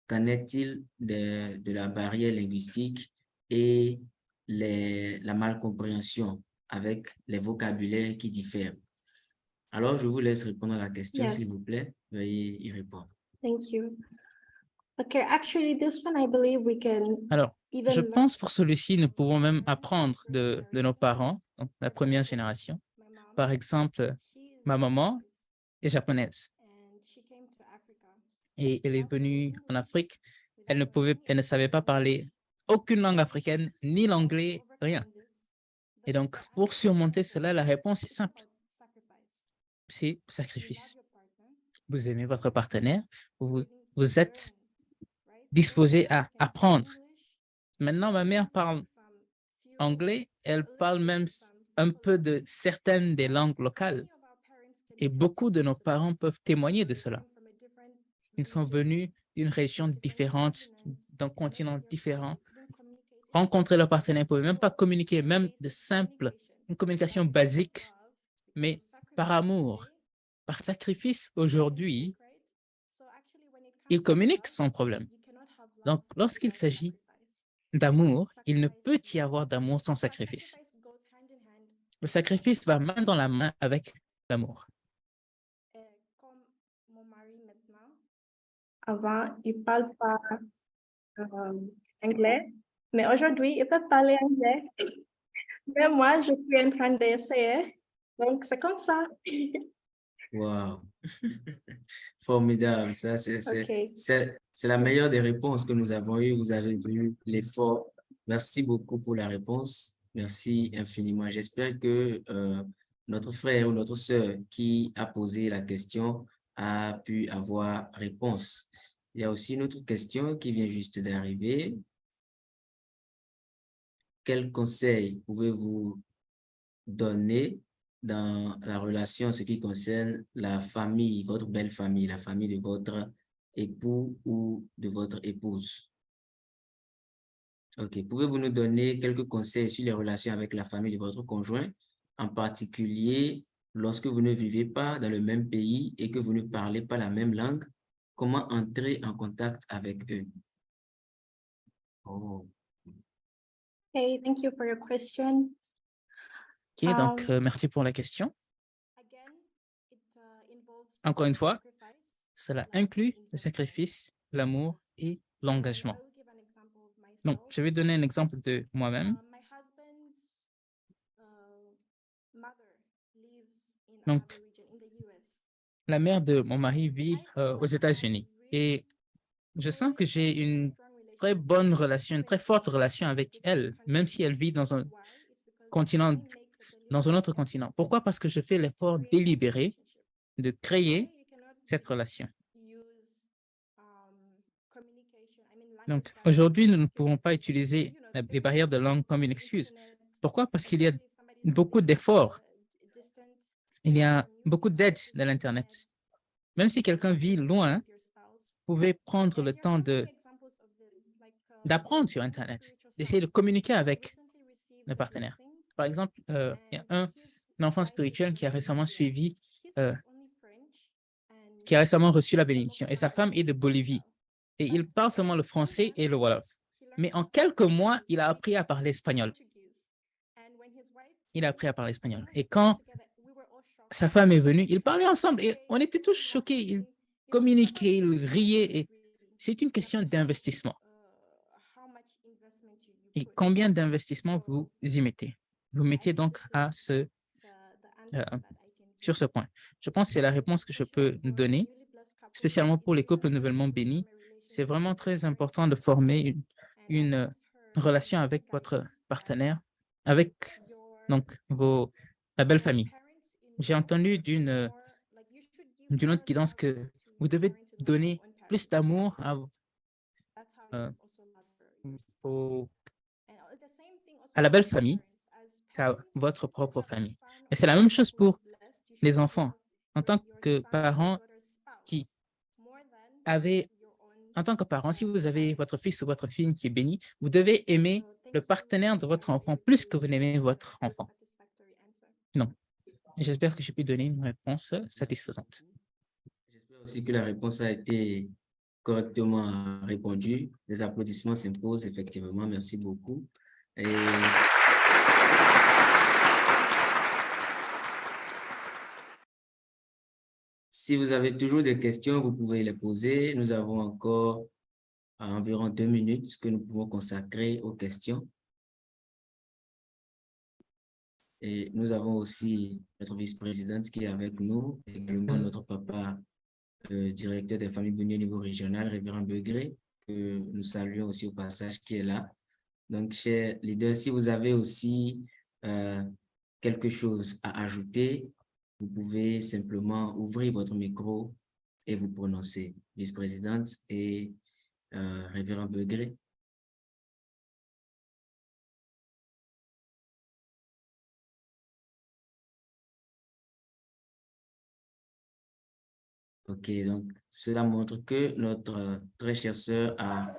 Speaker 1: qu'en est-il de la barrière linguistique et la malcompréhension avec les vocabulaires qui diffèrent? Alors, je vous laisse répondre à la question,
Speaker 2: Yes.
Speaker 1: s'il vous plaît. Veuillez y répondre.
Speaker 2: Thank you. Okay, actually, this one, I believe we can
Speaker 5: Alors,
Speaker 2: even
Speaker 5: je
Speaker 2: learn
Speaker 5: pense pour celui-ci, nous pouvons même apprendre de nos parents, donc la première génération.
Speaker 2: my mom.
Speaker 5: Par exemple,
Speaker 2: She's
Speaker 5: ma maman est japonaise
Speaker 2: and she came to Africa
Speaker 5: et elle est venue en Afrique. Elle ne savait pas parler aucune langue africaine, ni l'anglais, rien. Et donc, pour surmonter cela, la réponse est simple. C'est sacrifice. Vous aimez votre partenaire, vous êtes disposé à apprendre. Maintenant, ma mère parle anglais, elle parle même un peu de certaines des langues locales. Et beaucoup de nos parents peuvent témoigner de cela. Ils sont venus d'une région différente, d'un continent différent, rencontrer leur partenaire, ils ne pouvaient même pas communiquer, même de simple, une communication basique, mais par amour, par sacrifice, aujourd'hui, ils communiquent sans problème. Donc, lorsqu'il s'agit d'amour, il ne peut y avoir d'amour sans sacrifice. Le sacrifice va main dans la main avec l'amour.
Speaker 2: Comme mon mari maintenant, avant, il parle pas anglais, mais aujourd'hui, il peut parler anglais. Mais moi, je suis en train d'essayer. Donc, c'est comme ça.
Speaker 1: Wow. Formidable. Ça,
Speaker 2: OK.
Speaker 1: C'est la meilleure des réponses que nous avons eues. Vous avez vu l'effort. Merci beaucoup pour la réponse. Merci infiniment. J'espère que notre frère ou notre sœur qui a posé la question a pu avoir réponse. Il y a aussi une autre question qui vient juste d'arriver. Quel conseil pouvez-vous donner dans la relation en ce qui concerne la famille, votre belle famille, la famille de votre époux ou de votre épouse? OK. Pouvez-vous nous donner quelques conseils sur les relations avec la famille de votre conjoint, en particulier lorsque vous ne vivez pas dans le même pays et que vous ne parlez pas la même langue? Comment entrer en contact avec eux? Oh.
Speaker 2: Hey, thank you for your question.
Speaker 5: OK, donc merci pour la question.
Speaker 2: Again, it involves
Speaker 5: Encore une fois,
Speaker 2: sacrifice.
Speaker 5: cela inclut le sacrifice, l'amour et l'engagement.
Speaker 2: I will give an example of myself.
Speaker 5: Donc, je vais donner un exemple de moi-même.
Speaker 2: My husband's mother lives in
Speaker 5: Donc,
Speaker 2: another region in the US.
Speaker 5: la mère de mon mari vit aux États-Unis et je sens que j'ai une très bonne relation, une très forte relation avec elle, même si elle vit dans un continent, dans un autre continent. Pourquoi? Parce que je fais l'effort délibéré de créer cette relation. Donc, aujourd'hui, nous ne pouvons pas utiliser les barrières de langue comme une excuse. Pourquoi? Parce qu'il y a beaucoup d'efforts. Il y a beaucoup d'aide dans l'Internet. Même si quelqu'un vit loin, vous pouvez prendre le temps d'apprendre sur Internet, d'essayer de communiquer avec le partenaire. Par exemple, il y a un enfant spirituel qui a récemment suivi, qui a récemment reçu la bénédiction, et sa femme est de Bolivie. Et il parle seulement le français et le Wolof. Mais en quelques mois, il a appris à parler espagnol. Il a appris à parler espagnol. Et quand sa femme est venue, ils parlaient ensemble et on était tous choqués. Ils communiquaient, ils riaient. Et c'est une question d'investissement. Et combien d'investissement vous y mettez? Vous mettez donc sur ce point. Je pense que c'est la réponse que je peux donner, spécialement pour les couples nouvellement bénis. C'est vraiment très important de former une relation avec votre partenaire, avec donc la belle famille. J'ai entendu d'une autre guidance que vous devez donner plus d'amour à la belle famille qu'à votre propre famille. Et c'est la même chose pour les enfants. En tant que parents si vous avez votre fils ou votre fille qui est béni, vous devez aimer le partenaire de votre enfant plus que vous n'aimez votre enfant. Non. J'espère que j'ai pu donner une réponse satisfaisante.
Speaker 1: J'espère aussi que la réponse a été correctement répondue. Les applaudissements s'imposent, effectivement. Merci beaucoup. Et si vous avez toujours des questions, vous pouvez les poser. Nous avons encore environ 2 minutes que nous pouvons consacrer aux questions. Et nous avons aussi notre vice-présidente qui est avec nous, également notre papa, directeur des familles bénies au niveau régional, Révérend Begré, que nous saluons aussi au passage, qui est là. Donc, chers leaders, si vous avez aussi quelque chose à ajouter, vous pouvez simplement ouvrir votre micro et vous prononcer. Vice-présidente et Révérend Begré. OK, donc cela montre que notre très chère sœur a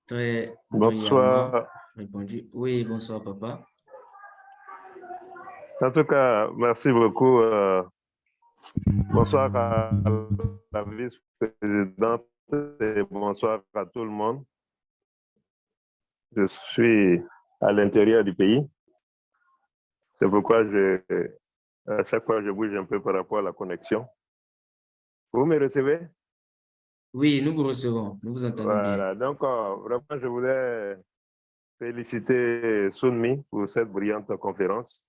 Speaker 1: très brillamment répondu. Oui, bonsoir, papa.
Speaker 8: En tout cas, merci beaucoup. Bonsoir à la vice-présidente et bonsoir à tout le monde. Je suis à l'intérieur du pays. C'est pourquoi à chaque fois, je bouge un peu par rapport à la connexion. Vous me recevez?
Speaker 1: Oui, nous vous recevons. Nous vous entendons bien.
Speaker 8: Voilà. Donc, vraiment, je voulais féliciter Sunmi pour cette brillante conférence.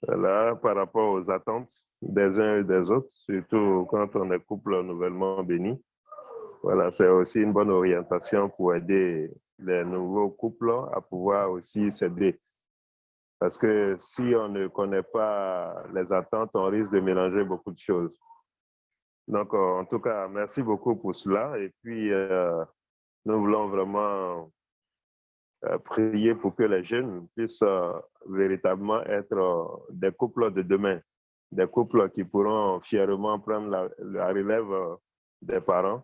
Speaker 8: Là, par rapport aux attentes des uns et des autres, surtout quand on est couple nouvellement béni. Voilà, c'est aussi une bonne orientation pour aider les nouveaux couples à pouvoir aussi s'aider. Parce que si on ne connaît pas les attentes, on risque de mélanger beaucoup de choses. Donc, en tout cas, merci beaucoup pour cela. Et puis, nous voulons vraiment prier pour que les jeunes puissent véritablement être des couples de demain, des couples qui pourront fièrement prendre la relève des parents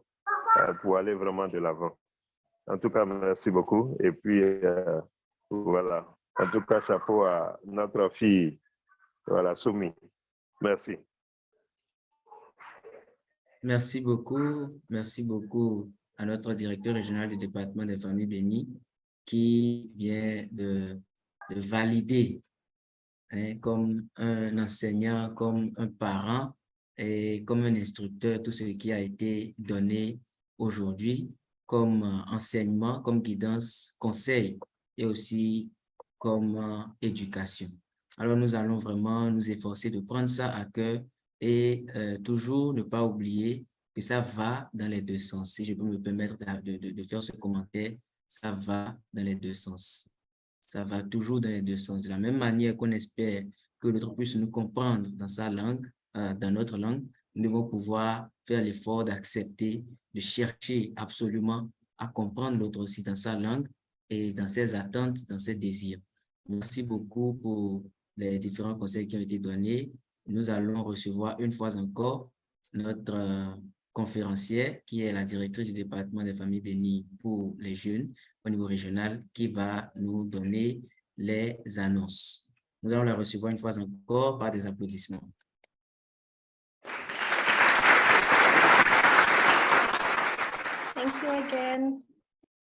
Speaker 8: pour aller vraiment de l'avant. En tout cas, merci beaucoup. Et puis, voilà. En tout cas, chapeau à notre fille, voilà, Soumi. Merci.
Speaker 1: Merci beaucoup à notre directeur régional du département des familles bénies qui vient de valider comme un enseignant, comme un parent et comme un instructeur tout ce qui a été donné aujourd'hui comme enseignement, comme guidance, conseil et aussi comme éducation. Alors, nous allons vraiment nous efforcer de prendre ça à cœur et toujours ne pas oublier que ça va dans les deux sens. Si je peux me permettre de faire ce commentaire, ça va dans les deux sens. Ça va toujours dans les deux sens. De la même manière qu'on espère que l'autre puisse nous comprendre dans sa langue, dans notre langue, nous devons pouvoir faire l'effort d'accepter, de chercher absolument à comprendre l'autre aussi dans sa langue et dans ses attentes, dans ses désirs. Merci beaucoup pour les différents conseils qui ont été donnés. Nous allons recevoir une fois encore notre conférencière, qui est la directrice du département des familles bénies pour les jeunes au niveau régional, qui va nous donner les annonces. Nous allons la recevoir une fois encore par des applaudissements.
Speaker 2: Thank you again.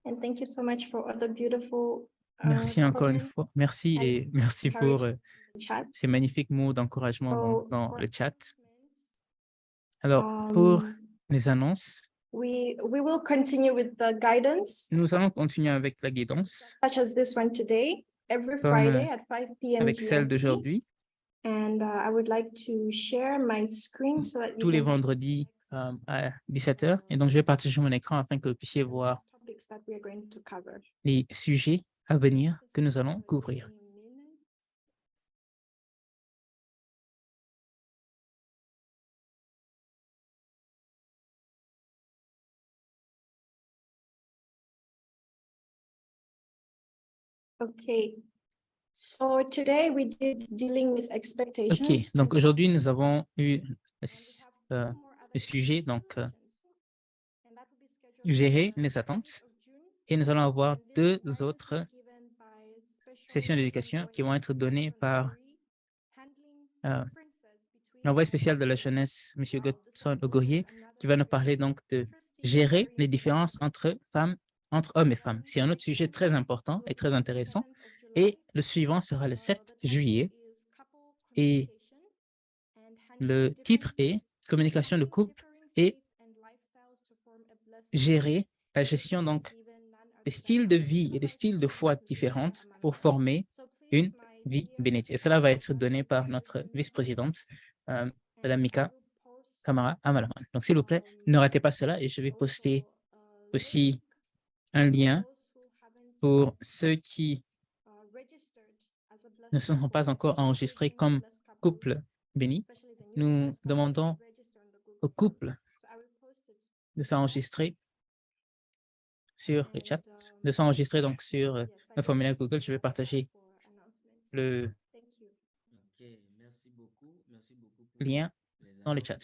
Speaker 2: And thank you so much for all the beautiful
Speaker 5: Merci encore une fois. Merci
Speaker 2: and
Speaker 5: et merci pour
Speaker 2: chat.
Speaker 5: ces magnifiques mots d'encouragement
Speaker 2: So,
Speaker 5: dans le chat. Alors, pour les annonces,
Speaker 2: we will continue with the guidance,
Speaker 5: nous allons continuer avec la guidance,
Speaker 2: such as this one today, every
Speaker 5: comme
Speaker 2: Friday at 5 p.m.
Speaker 5: avec celle
Speaker 2: GMT.
Speaker 5: d'aujourd'hui,
Speaker 2: And I would like to share my screen so that you
Speaker 5: tous les
Speaker 2: can
Speaker 5: vendredis à 17h. Et donc, je vais partager mon écran afin que vous puissiez voir
Speaker 2: topics that we are going to cover.
Speaker 5: les sujets à venir que nous allons couvrir.
Speaker 2: Okay. So today we did dealing with expectations.
Speaker 5: OK, donc aujourd'hui, nous avons eu le sujet, donc gérer les attentes. Et nous allons avoir deux autres sessions d'éducation qui vont être données par l'envoyé spécial de la jeunesse, M. Godson Ogorier, qui va nous parler donc de gérer les différences entre hommes et femmes. C'est un autre sujet très important et très intéressant. Et le suivant sera le 7 juillet. Et le titre est « Communication de couple et gérer la gestion donc des styles de vie et des styles de foi différentes pour former une vie bénie. » Et cela va être donné par notre vice-présidente, Mme Mika Kamara Amalaman. Donc, s'il vous plaît, ne ratez pas cela et je vais poster aussi un lien pour ceux qui ne sont pas encore enregistrés comme couple béni. Nous demandons aux couples de s'enregistrer sur le chat, de s'enregistrer donc sur le formulaire Google. Je vais partager le lien dans le chat.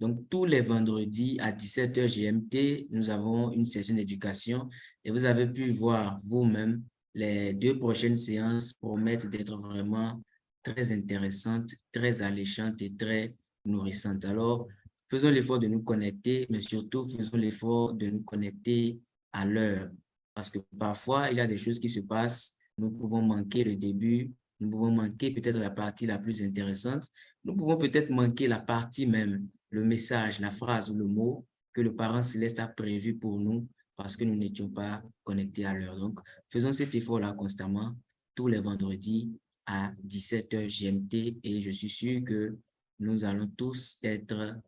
Speaker 1: Donc, tous les vendredis à 17h GMT, nous avons une session d'éducation et vous avez pu voir vous-même les 2 prochaines séances promettent d'être vraiment très intéressantes, très alléchantes et très nourrissantes. Alors, faisons l'effort de nous connecter, mais surtout, faisons l'effort de nous connecter à l'heure. Parce que parfois, il y a des choses qui se passent, nous pouvons manquer le début, nous pouvons manquer peut-être la partie la plus intéressante, nous pouvons peut-être manquer la partie même, le message, la phrase ou le mot que le parent céleste a prévu pour nous parce que nous n'étions pas connectés à l'heure. Donc, faisons cet effort-là constamment tous les vendredis à 17h GMT et je suis sûr que nous allons tous être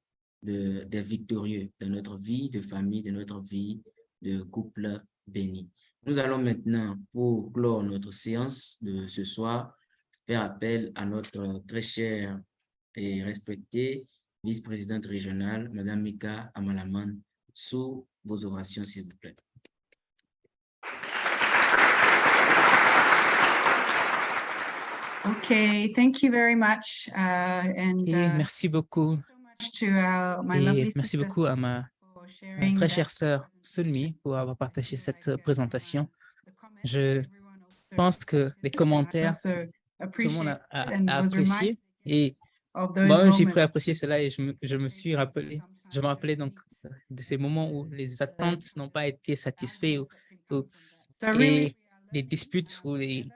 Speaker 1: des victorieux de notre vie de famille, de notre vie de couple béni. Nous allons maintenant, pour clore notre séance de ce soir, faire appel à notre très chère et respectée vice-présidente régionale, Madame Mika Amalaman, sous vos ovations, s'il vous plaît.
Speaker 4: Okay, thank you very much.
Speaker 5: Merci beaucoup. Et merci beaucoup à ma très chère sœur Sunmi pour avoir partagé cette présentation. Je pense que les commentaires, tout le monde a apprécié et moi-même j'ai pu apprécier cela et je me rappelais donc de ces moments où les attentes n'ont pas été satisfaites et les disputes ou les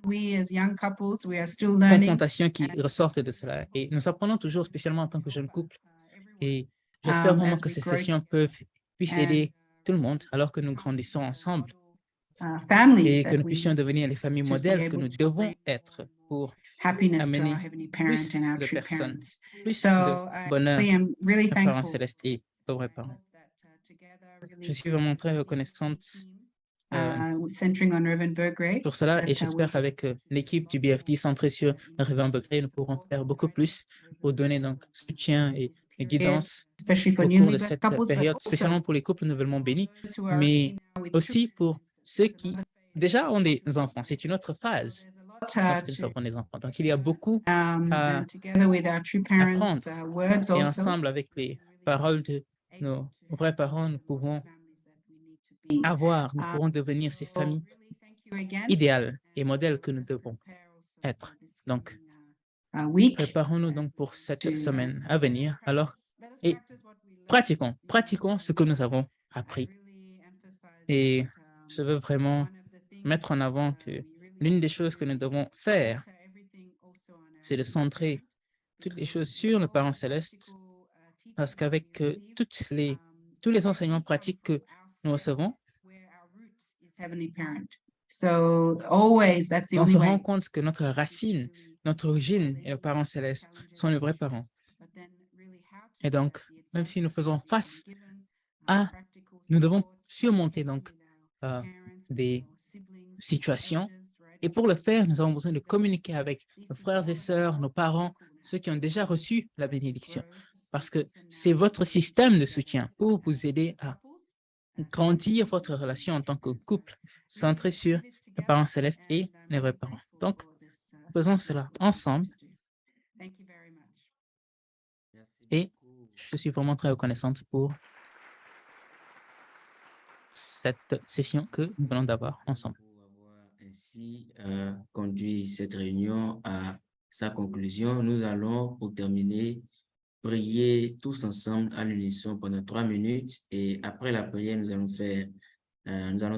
Speaker 5: confrontations qui ressortent de cela. Et nous apprenons toujours, spécialement en tant que jeune couple. Et j'espère vraiment que ces sessions puissent aider tout le monde alors que nous grandissons ensemble et que nous puissions devenir les familles modèles que nous devons être pour amener plus de personnes, plus de bonheur à parents célestes et aux vrais parents. Je suis vraiment très reconnaissante pour cela et j'espère qu'avec l'équipe du BFD centrée sur le Révérend Begré, nous pourrons faire beaucoup plus pour donner donc soutien et guidance au cours de cette période, spécialement pour les couples nouvellement bénis, mais aussi pour ceux qui déjà ont des enfants. C'est une autre phase lorsque nous avons des enfants. Donc, il y a beaucoup à apprendre et ensemble avec les paroles de nos vrais parents, nous pourrons nous pourrons devenir ces familles idéales et modèles que nous devons être. Donc, préparons-nous donc pour cette semaine à venir et pratiquons ce que nous avons appris. Et je veux vraiment mettre en avant que l'une des choses que nous devons faire, c'est de centrer toutes les choses sur le Parent Céleste, parce qu'avec tous les enseignements pratiques que nous recevons, on se rend compte que notre racine, notre origine et le Parent Céleste sont les vrais parents. Et donc, même si nous faisons face nous devons surmonter donc des situations. Et pour le faire, nous avons besoin de communiquer avec nos frères et sœurs, nos parents, ceux qui ont déjà reçu la bénédiction. Parce que c'est votre système de soutien pour vous aider à grandir votre relation en tant que couple, centré sur le parent céleste et les vrais parents. Donc, faisons cela ensemble. Et je suis vraiment très reconnaissante pour cette session que nous venons d'avoir ensemble.
Speaker 1: Pour avoir ainsi conduit cette réunion à sa conclusion, nous allons, pour terminer, prier tous ensemble à l'unisson pendant 3 minutes et après la prière, nous allons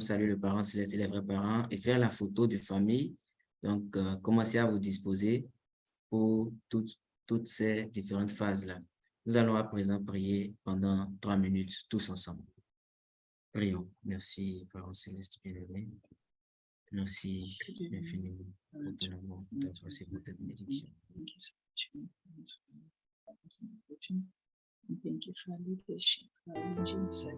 Speaker 1: saluer le parent céleste et les vrais parents et faire la photo de famille. Donc, commencez à vous disposer pour toutes ces différentes phases-là. Nous allons à présent prier pendant 3 minutes tous ensemble. Prions. Merci, Parent céleste bien-aimé. Merci infiniment pour ton amour, pour ta grâce et pour ta bénédiction.
Speaker 9: Thank you for leadership, in Jesus.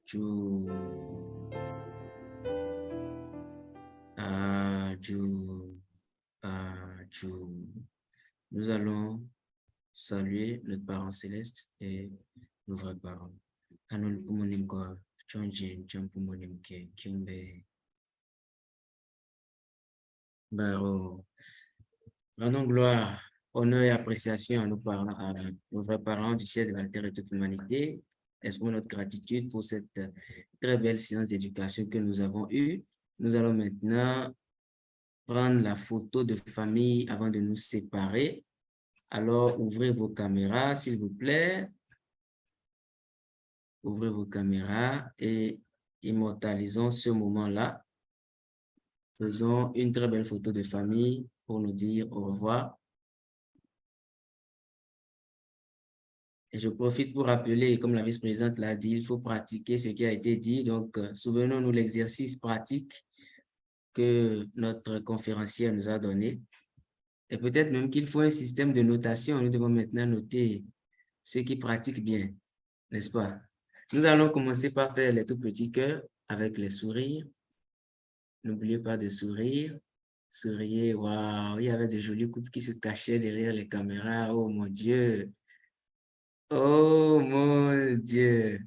Speaker 1: Ju. Ju. Nous allons saluer notre parent céleste et nos vrais parents. Anul pumonim ko chonji champumonim ke kyumbe. Baro. Rendons gloire, honneur et appréciation à nos parents, à nos vrais parents du ciel, de la terre et de toute l'humanité. Exprimons notre gratitude pour cette très belle séance d'éducation que nous avons eue. Nous allons maintenant prendre la photo de famille avant de nous séparer. Alors, ouvrez vos caméras, s'il vous plaît. Ouvrez vos caméras et immortalisons ce moment-là. Faisons une très belle photo de famille pour nous dire au revoir. Et je profite pour rappeler, comme la vice-présidente l'a dit, il faut pratiquer ce qui a été dit. Donc, souvenons-nous l'exercice pratique que notre conférencière nous a donné. Et peut-être même qu'il faut un système de notation. Nous devons maintenant noter ceux qui pratiquent bien, n'est-ce pas? Nous allons commencer par faire les tout petits cœurs avec les sourires. N'oubliez pas de sourire. Souriez, waouh, il y avait de jolis couples qui se cachaient derrière les caméras. Oh mon Dieu! Oh mon Dieu!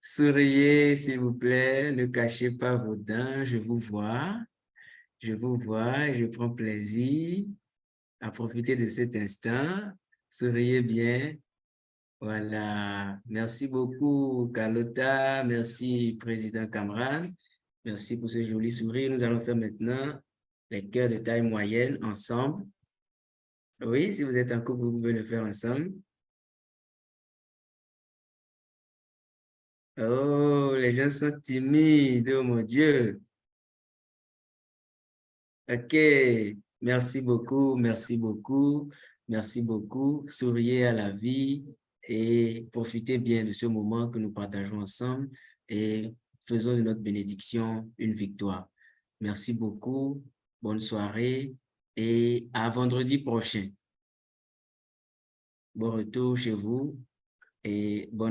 Speaker 1: Souriez, s'il vous plaît. Ne cachez pas vos dents. Je vous vois. Je vous vois et je prends plaisir à profiter de cet instant. Souriez bien. Voilà. Merci beaucoup, Carlotta. Merci, Président Kamran. Merci pour ce joli sourire. Nous allons faire maintenant les cœurs de taille moyenne ensemble. Oui, si vous êtes en couple, vous pouvez le faire ensemble. Oh, les gens sont timides. Oh mon Dieu. OK. Merci beaucoup. Merci beaucoup. Merci beaucoup. Souriez à la vie et profitez bien de ce moment que nous partageons ensemble et faisons de notre bénédiction une victoire. Merci beaucoup. Bonne soirée et à vendredi prochain. Bon retour chez vous et bonne